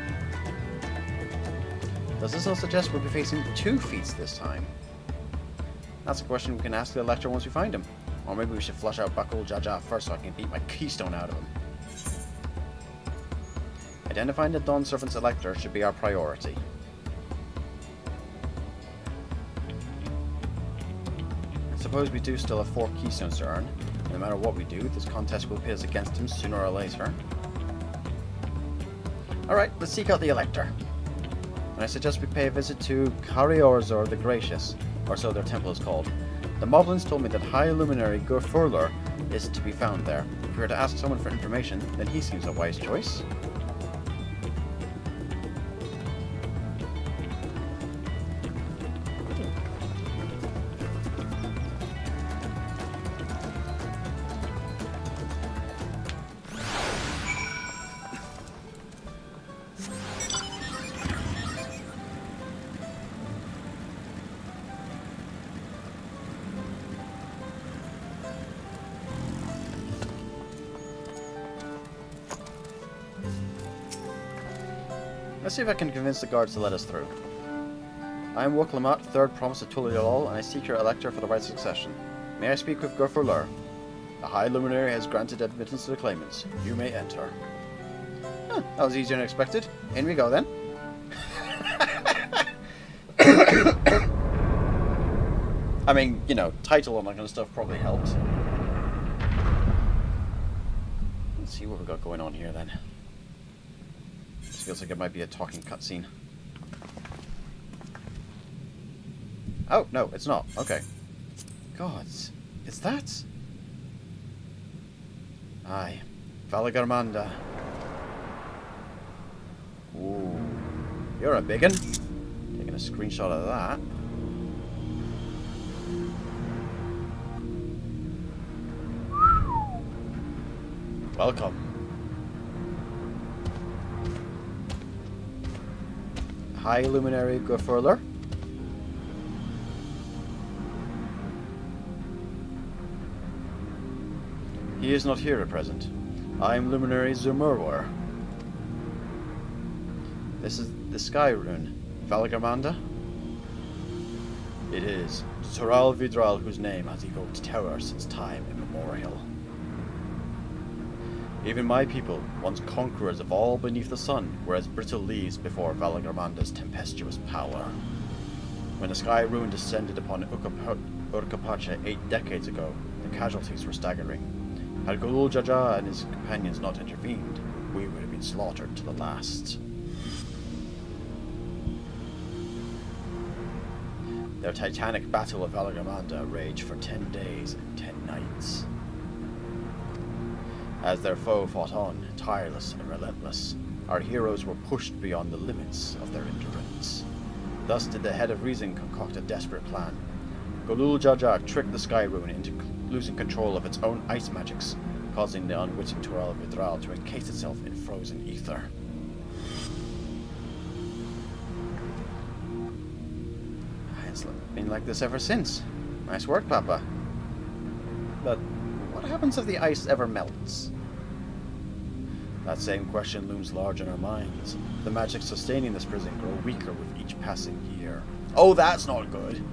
Does this all suggest we'll be facing 2 feats this time? That's a question we can ask the Elector once we find him. Or maybe we should flush out Bakul Jaja first so I can beat my keystone out of him. Identifying the Dawn Servant's Elector should be our priority. I suppose we do still have 4 keystones to earn. No matter what we do, this contest will pit us against him sooner or later. Alright, let's seek out the Elector. And I suggest we pay a visit to Kariorzor the Gracious, or so their temple is called. The Moblins told me that High Luminary Gurfurler is to be found there. If we were to ask someone for information, then he seems a wise choice. Let's see if I can convince the guards to let us through. I am Bucklemut, 3rd Promise of Tuliyalol, and I seek your Elector for the right succession. May I speak with Gurfurler? The High Luminary has granted admittance to the claimants. You may enter. Huh, that was easier than expected. In we go then. I mean, you know, title and that kind of stuff probably helped. Let's see what we've got going on here then. feels like it might be a talking cutscene. Oh, no, it's not. Okay. God, is that? Aye. Valagarmanda. Ooh. You're a biggin. Taking a screenshot of that. Welcome. High Luminary Gofurler. He is not here at present. I am Luminary Zumurwar. This is the Sky Rune. Valagarmanda? It is. Tural Vidral, whose name has evoked terror since time immemorial. Even my people, once conquerors of all beneath the sun, were as brittle leaves before Valagarmanda's tempestuous power. When the Sky Rune descended upon Urkapacha 8 decades ago, the casualties were staggering. Had Golul Jaja and his companions not intervened, we would have been slaughtered to the last. Their titanic battle of Valagarmanda raged for 10 days and 10 nights. As their foe fought on, tireless and relentless, our heroes were pushed beyond the limits of their endurance. Thus did the Head of Reason concoct a desperate plan. Golul Jajak tricked the Sky Rune into losing control of its own ice magics, causing the unwitting Tural Vidral to encase itself in frozen ether. It's been like this ever since. Nice work, Papa. But what happens if the ice ever melts? That same question looms large in our minds. The magic sustaining this prison grow weaker with each passing year. Oh, that's not good!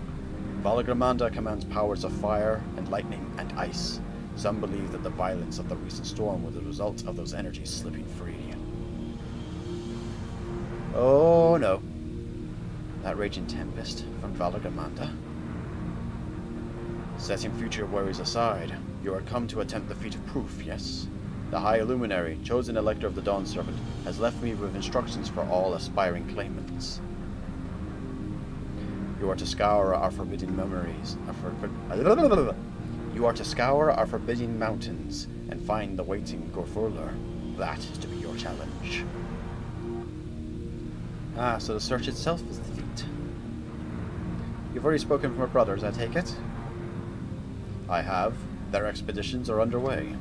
Valagarmanda commands powers of fire and lightning and ice. Some believe that the violence of the recent storm was the result of those energies slipping free. Oh no. That raging tempest from Valagarmanda? Setting future worries aside, you are come to attempt the feat of proof, yes? The High Luminary, chosen Elector of the Dawn Servant, has left me with instructions for all aspiring claimants. You are to scour our forbidden memories. You are to scour our forbidden mountains and find the waiting Gofurler. That is to be your challenge. Ah, so the search itself is the feat. You've already spoken with my brothers, I take it? I have. Their expeditions are underway.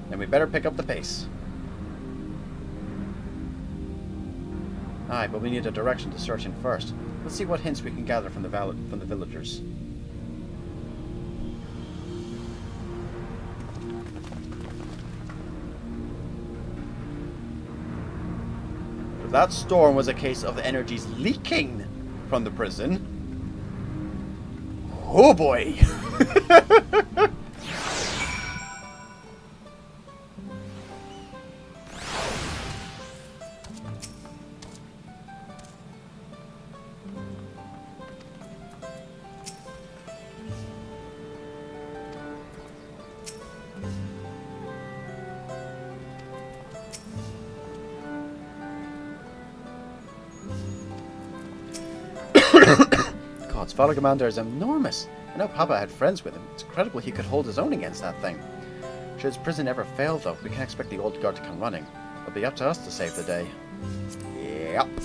Then we better pick up the pace. Aye, but we need a direction to search in first. Let's see what hints we can gather from the villagers. If that storm was a case of the energies leaking from the prison, oh boy! God's Valagarmanda is enormous. I know Papa had friends with him. It's incredible he could hold his own against that thing. Should his prison ever fail, though, we can expect the old guard to come running. It'll be up to us to save the day. Yep. The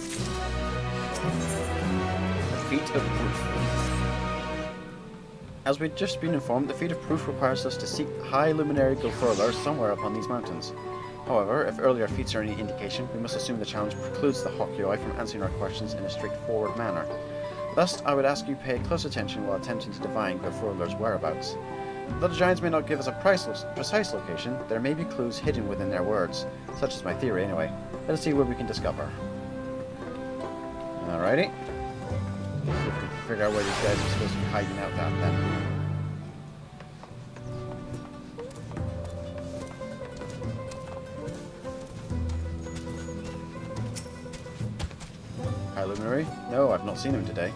Feat of Proof. As we've just been informed, the Feat of Proof requires us to seek High Luminary Gofurler somewhere upon these mountains. However, if earlier feats are any indication, we must assume the challenge precludes the Hokyoi from answering our questions in a straightforward manner. Thus, I would ask you pay close attention while attempting to divine Gofurler's whereabouts. Though the giants may not give us a precise location, there may be clues hidden within their words. Such is my theory, anyway. Let us see what we can discover. Alrighty. See if we can figure out where these guys are supposed to be hiding out at then. High Luminary? No, I've not seen him today.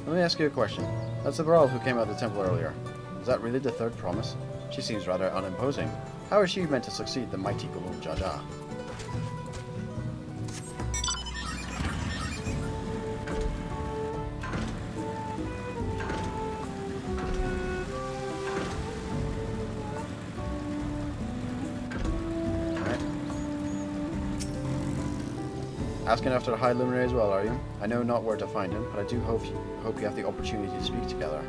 Let me ask you a question. That's the Brawl who came out of the temple earlier. Is that really the third promise? She seems rather unimposing. How is she meant to succeed the mighty Golden Jaja? Asking after the High Luminary as well, are you? I know not where to find him, but I do hope you have the opportunity to speak together.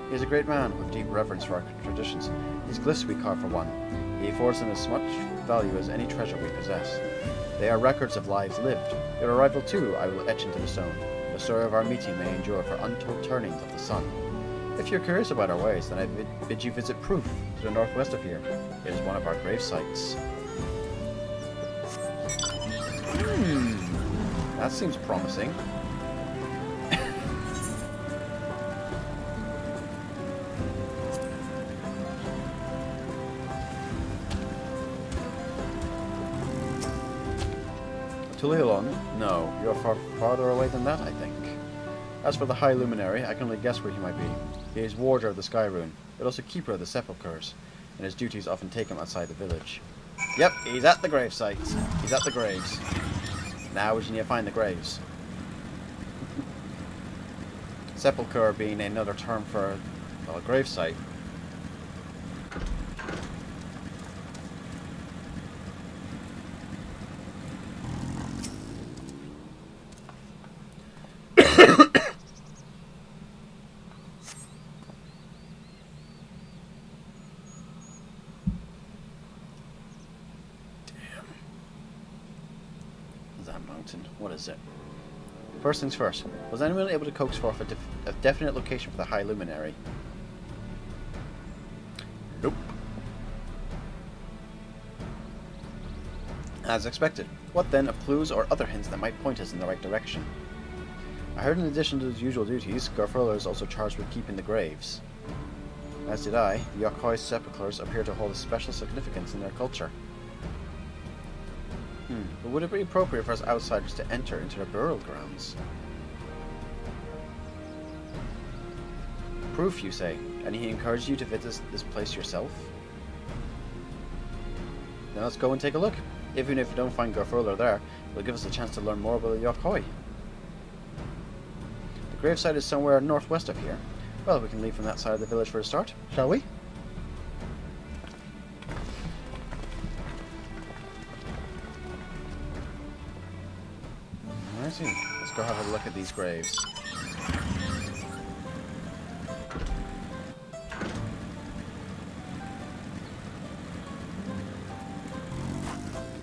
He is a great man with deep reverence for our traditions. His glyphs we carve for one. He affords them as much value as any treasure we possess. They are records of lives lived. Your arrival too I will etch into the stone. The story of our meeting may endure for untold turnings of the sun. If you're curious about our ways, then I bid you visit Proof to the northwest of here. It is one of our grave sites. That seems promising. Tulilon? No, you're far farther away than that, I think. As for the High Luminary, I can only guess where he might be. He is warder of the Sky Rune, but also keeper of the sepulchres, and his duties often take him outside the village. Yep, he's at the grave sites. He's at the graves. Now we just need to find the graves. Sepulchre being another term for a grave site. What is it? First things first, was anyone able to coax forth a definite location for the High Luminary? Nope. As expected. What then of clues or other hints that might point us in the right direction? I heard in addition to his usual duties, Garfurler is also charged with keeping the graves. As did I, the Yokoi sepulchres appear to hold a special significance in their culture. But would it be appropriate for us outsiders to enter into their burial grounds? Proof, you say, and he encouraged you to visit this place yourself? Then let's go and take a look. Even if we don't find Garfurler there, it'll give us a chance to learn more about the Yokoi. The gravesite is somewhere northwest of here. Well, we can leave from that side of the village for a start, shall we? Let's go have a look at these graves.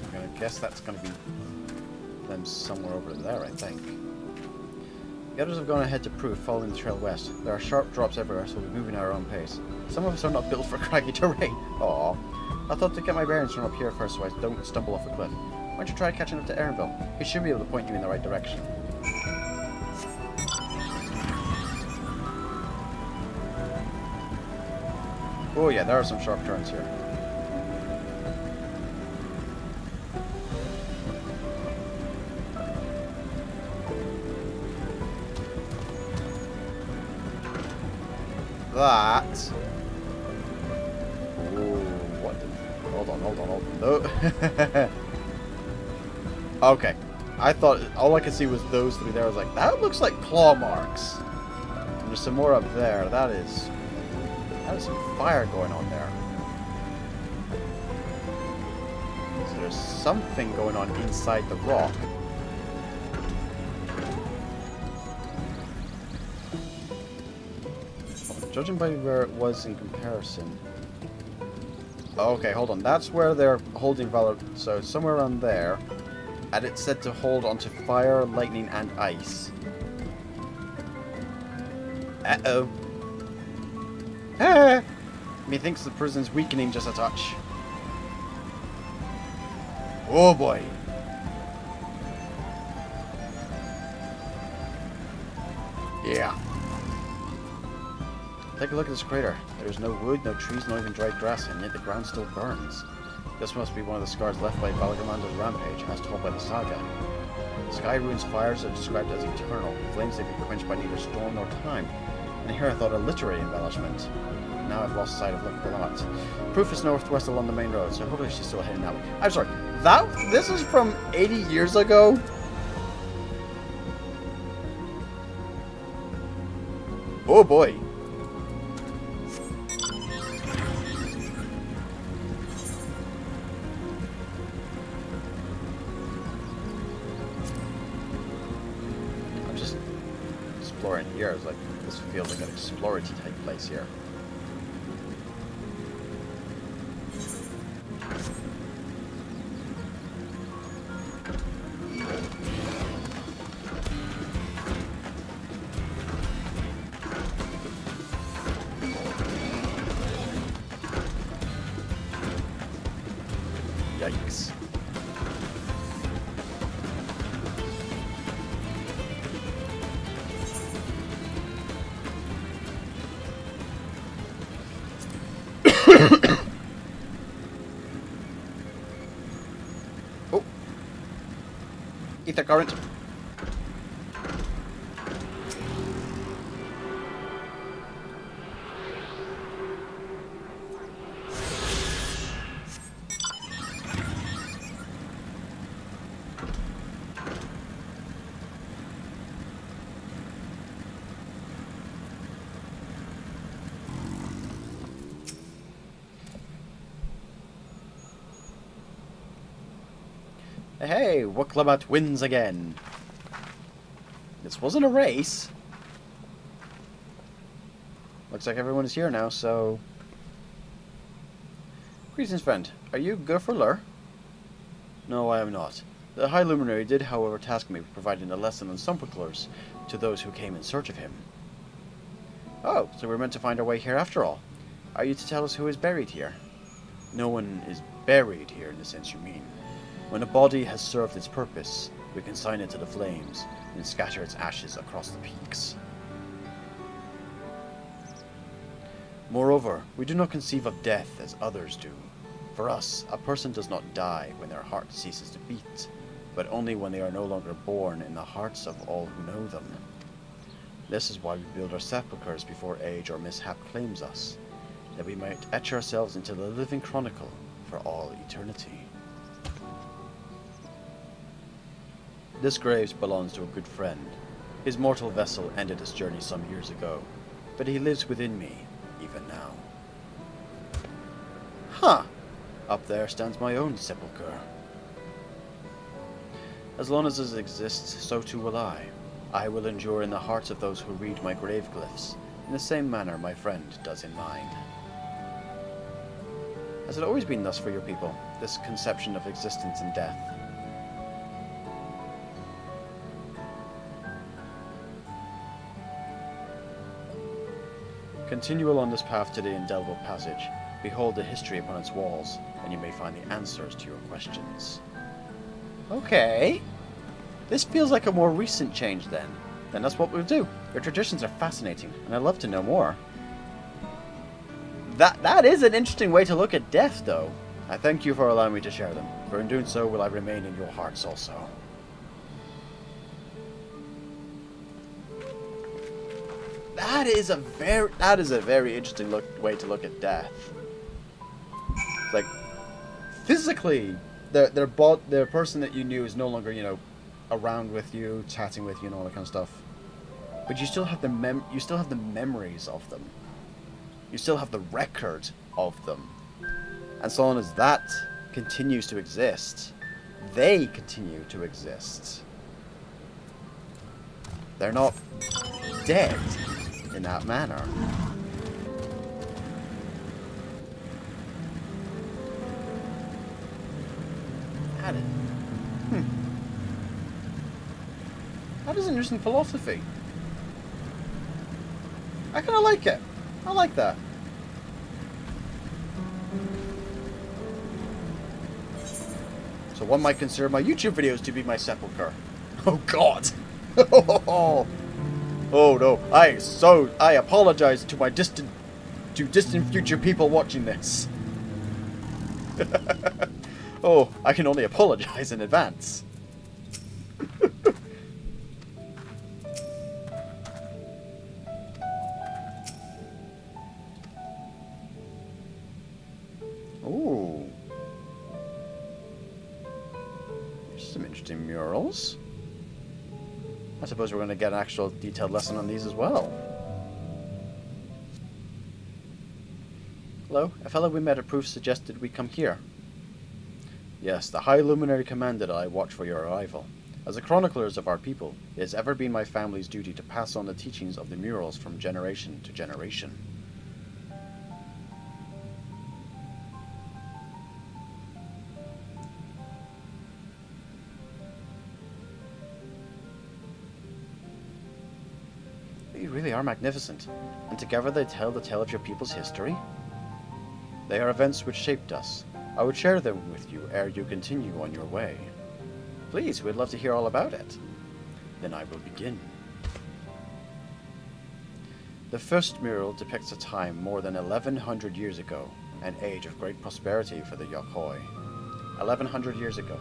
I'm gonna guess that's gonna be them somewhere over there, I think. The others have gone ahead to Proof, following the trail west. There are sharp drops everywhere, so we're moving at our own pace. Some of us are not built for craggy terrain. Aww. I thought to get my bearings from up here first so I don't stumble off a cliff. Why don't you try catching up to Aaronville? He should be able to point you in the right direction. Oh yeah, there are some sharp turns here. That... Ooh, what the... Hold on. Oh. Okay, I thought all I could see was those three there. I was like, that looks like claw marks. And there's some more up there. That is some fire going on there. So there's something going on inside the rock. Judging by where it was in comparison. Okay, hold on. That's where they're holding Valor. So it's somewhere around there. And it's said to hold onto fire, lightning, and ice. Uh-oh. Ah! Methinks the prison's weakening just a touch. Oh boy. Yeah. Take a look at this crater. There's no wood, no trees, not even dried grass, and yet the ground still burns. This must be one of the scars left by Valgamando's rampage, as told by the saga. Sky Rune's fires are described as eternal, flames that be quenched by neither storm nor time. And here I thought a literary embellishment. now I've lost sight of Lamont. Proof is northwest along the main road, so hopefully she's still heading that way. I'm sorry. This is from 80 years ago? Oh boy. I'm just exploring here. It's like, this feels like an exploratory type place here. Yikes. Oh. Ether current. Hey, Wuklabat wins again. This wasn't a race. Looks like everyone is here now, so... Greetings, friend. Are you Gurfurler? No, I am not. The High Luminary did, however, task me with providing a lesson on Sumperclers to those who came in search of him. Oh, so we're meant to find our way here after all. Are you to tell us who is buried here? No one is buried here in the sense you mean. When a body has served its purpose, we consign it to the flames and scatter its ashes across the peaks. Moreover, we do not conceive of death as others do. For us, a person does not die when their heart ceases to beat, but only when they are no longer born in the hearts of all who know them. This is why we build our sepulchres before age or mishap claims us, that we might etch ourselves into the living chronicle for all eternity. This grave belongs to a good friend. His mortal vessel ended its journey some years ago, but he lives within me, even now. Huh! Up there stands my own sepulchre. As long as it exists, so too will I. I will endure in the hearts of those who read my grave glyphs, in the same manner my friend does in mine. Has it always been thus for your people, this conception of existence and death? Continue along this path to the indelible passage. Behold the history upon its walls, and you may find the answers to your questions. Okay. This feels like a more recent change then. Then that's what we'll do. Your traditions are fascinating, and I'd love to know more. That is an interesting way to look at death, though. I thank you for allowing me to share them, for in doing so will I remain in your hearts also. That is a very interesting way to look at death. It's like, physically, the person that you knew is no longer, you know, around with you, chatting with you, and all that kind of stuff. But you still have the memories of them. You still have the record of them. And so long as that continues to exist, they continue to exist. They're not dead in that manner. That is an interesting philosophy. I kind of like it. I like that. So one might consider my YouTube videos to be my sepulcher. Oh God. Oh no. I apologize to my distant future people watching this. Oh, I can only apologize in advance. Some interesting murals. I suppose we're going to get an actual detailed lesson on these as well. Hello, a fellow we met at Proof suggested we come here. Yes, the High Luminary commanded I watch for your arrival. As the chroniclers of our people, it has ever been my family's duty to pass on the teachings of the murals from generation to generation. You really are magnificent, and together they tell the tale of your people's history. They are events which shaped us. I would share them with you ere you continue on your way. Please, we'd love to hear all about it. Then I will begin. The first mural depicts a time more than 1100 years ago, an age of great prosperity for the Yokoi. 1100 years ago.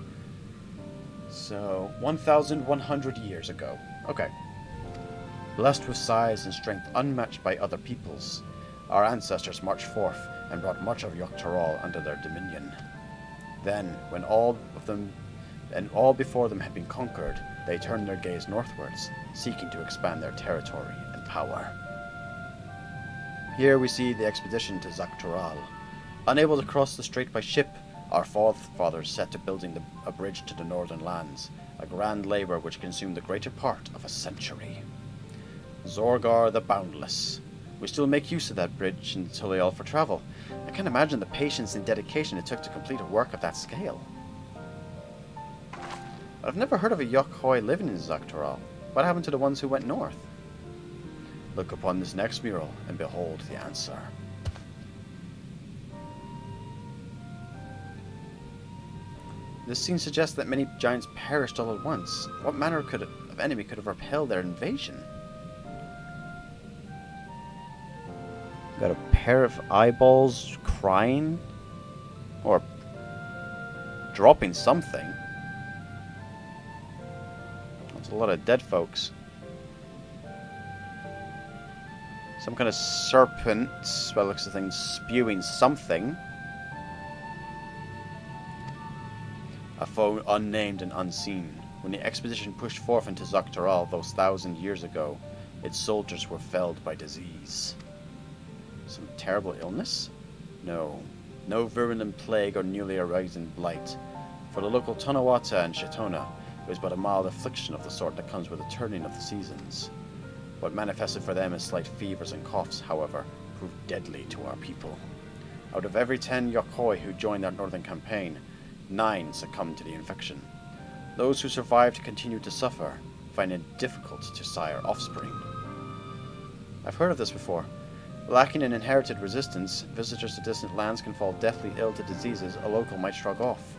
So, 1100 years ago. Okay. Blessed with size and strength unmatched by other peoples, our ancestors marched forth and brought much of Yoktaral under their dominion. Then, when all before them had been conquered, they turned their gaze northwards, seeking to expand their territory and power. Here we see the expedition to Zaktural. Unable to cross the strait by ship, our forefathers set to building a bridge to the northern lands, a grand labor which consumed the greater part of a century. Zorgar the Boundless. We still make use of that bridge in Tulial for travel. I can't imagine the patience and dedication it took to complete a work of that scale. But I've never heard of a Yokoi living in Zaktural. What happened to the ones who went north? Look upon this next mural and behold the answer. This scene suggests that many giants perished all at once. What manner of enemy could have repelled their invasion? Got a pair of eyeballs crying? Or dropping something. That's a lot of dead folks. Some kind of serpent, by the looks of things, spewing something. A foe unnamed and unseen. When the expedition pushed forth into Zaktural those 1,000 years ago, its soldiers were felled by disease. Some terrible illness? No. No virulent plague or newly arising blight. For the local Tonawata and Shetona, it was but a mild affliction of the sort that comes with the turning of the seasons. What manifested for them as slight fevers and coughs, however, proved deadly to our people. Out of every 10 Yokoi who joined our northern campaign, 9 succumbed to the infection. Those who survived continued to suffer, finding it difficult to sire offspring. I've heard of this before. Lacking an inherited resistance, visitors to distant lands can fall deathly ill to diseases a local might shrug off.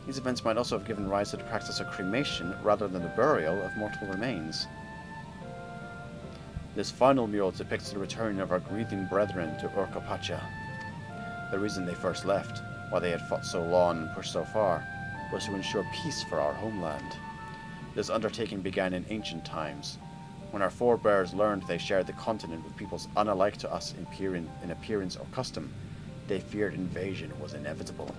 These events might also have given rise to the practice of cremation rather than the burial of mortal remains. This final mural depicts the return of our grieving brethren to Urkapacha. The reason they first left, why they had fought so long and pushed so far, was to ensure peace for our homeland. This undertaking began in ancient times, when our forebears learned they shared the continent with peoples unalike to us in appearance or custom. They feared invasion was inevitable.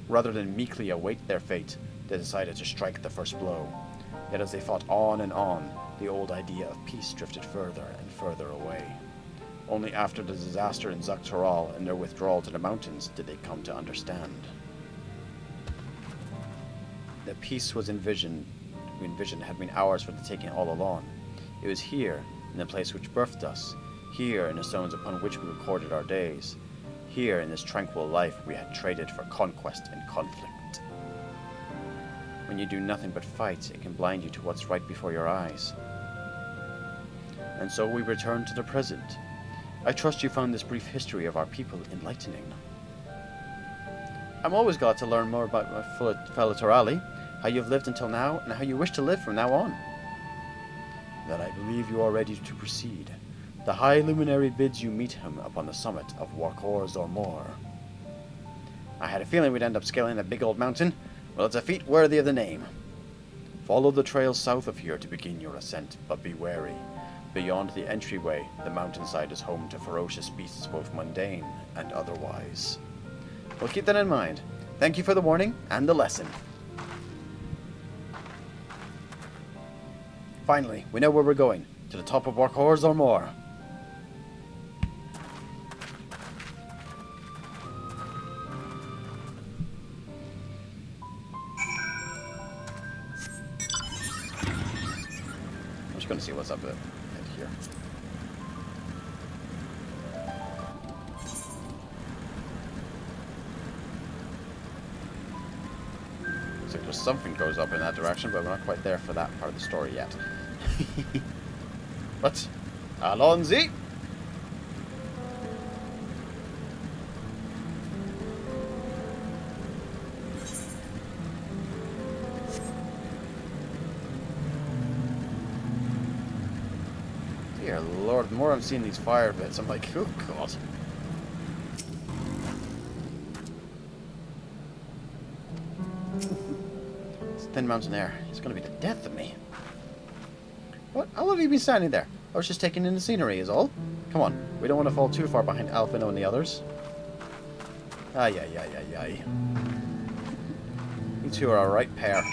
Rather than meekly await their fate, they decided to strike the first blow. Yet as they fought on and on, the old idea of peace drifted further and further away. Only after the disaster in Zaktural and their withdrawal to the mountains did they come to understand. The peace we envisioned had been ours for the taking all along. It was here, in the place which birthed us, here in the stones upon which we recorded our days, here in this tranquil life we had traded for conquest and conflict. When you do nothing but fight, it can blind you to what's right before your eyes. And so we return to the present. I trust you found this brief history of our people enlightening. I'm always glad to learn more about my fellow Torali, how you've lived until now, and how you wish to live from now on. Then I believe you are ready to proceed. The High Luminary bids you meet him upon the summit of Warkor Zormor. I had a feeling we'd end up scaling a big old mountain. Well, it's a feat worthy of the name. Follow the trail south of here to begin your ascent, but be wary. Beyond the entryway, the mountainside is home to ferocious beasts, both mundane and otherwise. We'll keep that in mind. Thank you for the warning and the lesson. Finally, we know where we're going. To the top of Workhorse or more. I'm just going to see what's up here. Looks like there's something goes up in that direction, but we're not quite there for that part of the story yet. What? Alonzi? Dear Lord, the more I'm seeing these fire bits, I'm like, oh God. This thin mountain air is going to be the death of me. What? How long have you been standing there? I was just taking in the scenery is all. Come on, we don't want to fall too far behind Alphino and the others. Ay, ay, ay, ay, ay. You two are a right pair.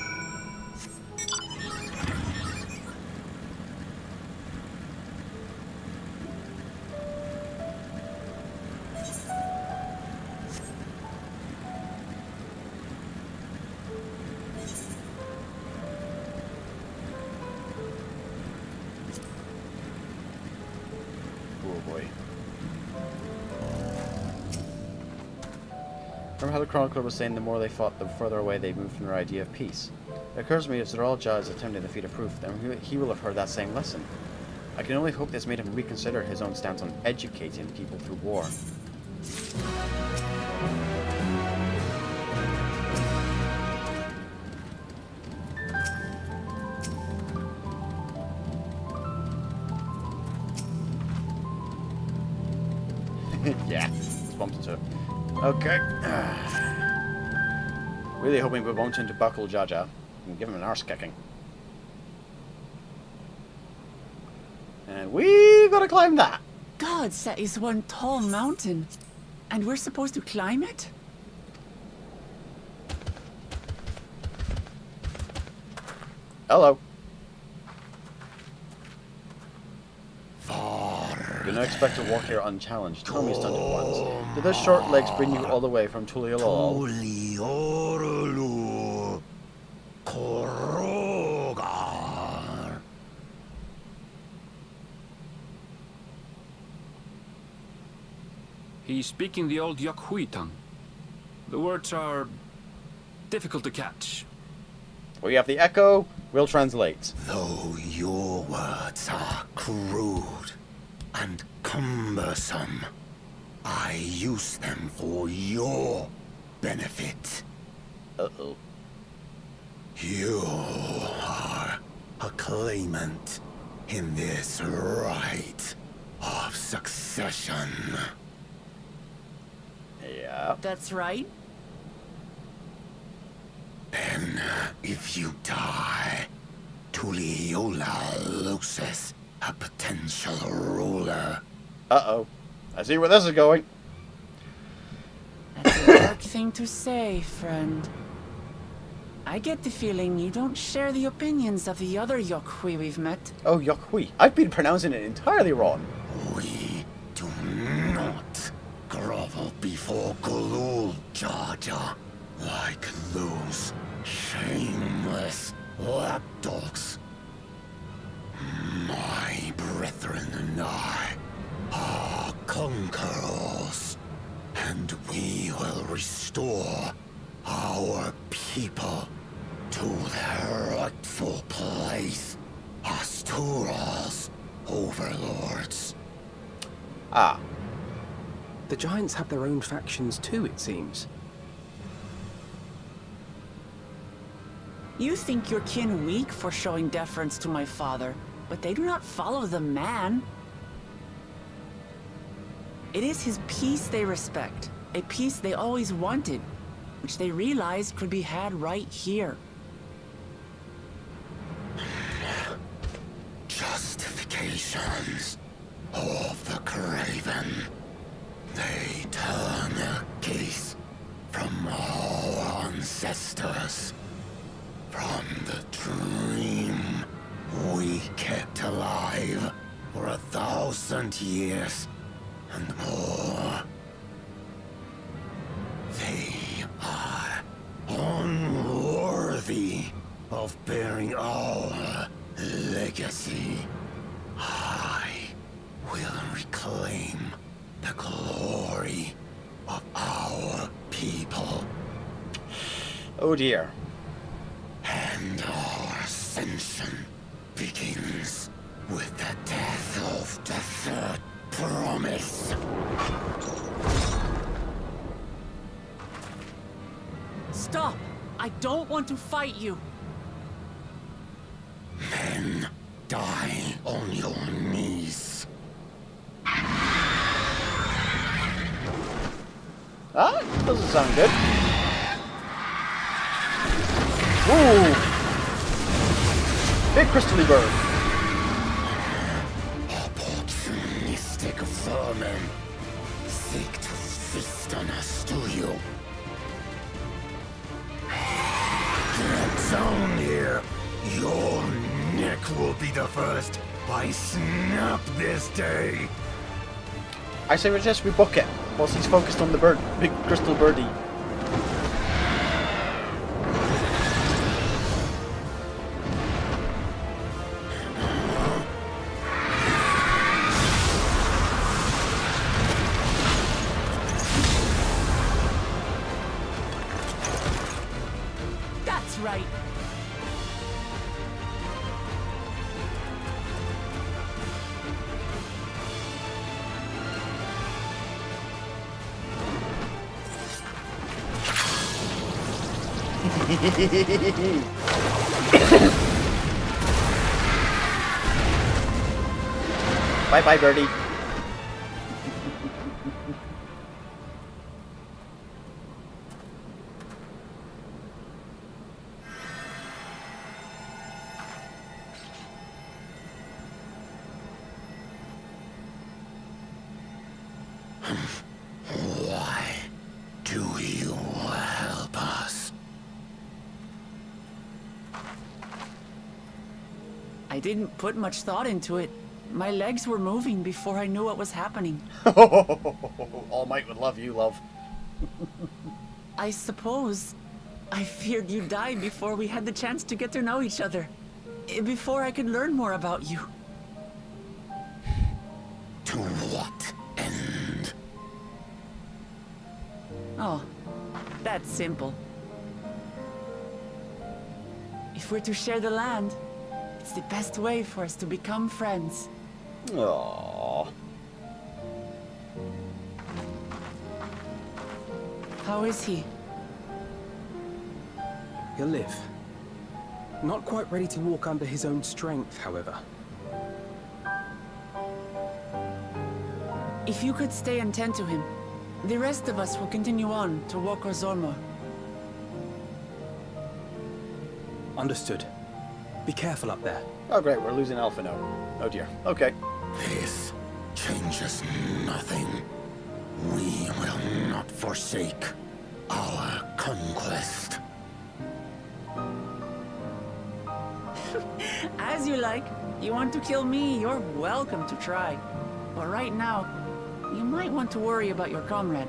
Remember how the chronicler was saying the more they fought, the further away they moved from their idea of peace? It occurs to me if they're all judges attempting to defeat a proof, then he will have heard that same lesson. I can only hope this made him reconsider his own stance on educating people through war. Yeah, it's bumped into it. Okay. Really hoping we won't into buckle Jaja and give him an arse kicking. And we gotta climb that. God, that is one tall mountain. And we're supposed to climb it? Hello. Do not expect to walk here unchallenged. Tell me, stunted ones. Did those short legs bring you all the way from Tuliolol? He's speaking the old Yokhui tongue. The words are difficult to catch. We have the echo. We'll translate. Though your words are crude and cumbersome, I use them for your benefit. Uh-oh. You are a claimant in this right of succession. Yeah. That's right. Then, if you die, Tuliyola loses a potential ruler. Uh-oh. I see where this is going. That's a dark thing to say, friend. I get the feeling you don't share the opinions of the other Yokhui we've met. Oh, Yokhui. I've been pronouncing it entirely wrong. We do not grovel before Gulul, Jaja, like those shameless lapdogs. My brethren and I are conquerors, and we will restore our people to their rightful place as Tural's overlords. Ah. The Giants have their own factions too, it seems. You think your kin weak for showing deference to my father, but they do not follow the man. It is his peace they respect, a peace they always wanted, which they realized could be had right here. Justifications of the craven. They turn their gaze from our ancestors, from the dream we kept alive for 1,000 years and more. They are unworthy of bearing our legacy. I will reclaim the glory of our people. Oh dear. And our ascension begins with the death of the third promise. Stop! I don't want to fight you. Men die on your knees. Ah, doesn't sound good. Ooh! Big crystally bird. Opportunistic vermin seek to feast on us, do you? Get down here. Your neck will be the first I snap this day. I say we just book it whilst he's focused on the bird, big crystal birdie. That's right. Bye bye, birdie. Why do you help us? I didn't put much thought into it. My legs were moving before I knew what was happening. All Might would love you, love. I suppose I feared you'd die before we had the chance to get to know each other. Before I could learn more about you. To what end? Oh, that's simple. If we're to share the land, it's the best way for us to become friends. Aww. How is he? He'll live. Not quite ready to walk under his own strength, however. If you could stay and tend to him, the rest of us will continue on to Wokor Zormo. Understood. Be careful up there. Oh great, we're losing Alpha now. Oh dear. Okay. This changes nothing. We will not forsake our conquest. As you like. You want to kill me, you're welcome to try. But right now, you might want to worry about your comrade.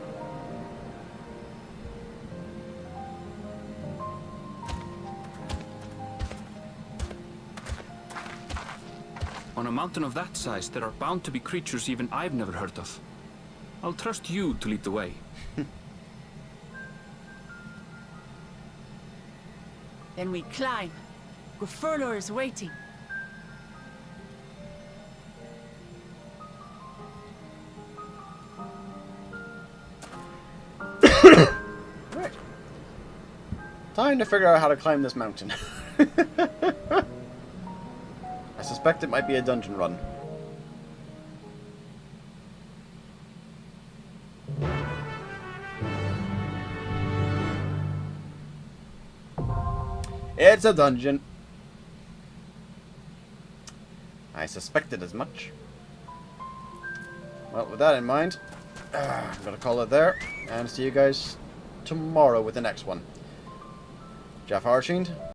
On a mountain of that size, there are bound to be creatures even I've never heard of. I'll trust you to lead the way. Then we climb. Gufurlor is waiting. Right. Time to figure out how to climb this mountain. I suspect it might be a dungeon run. It's a dungeon. I suspected as much. Well, with that in mind, I'm going to call it there, and see you guys tomorrow with the next one. JaffaArchfiend,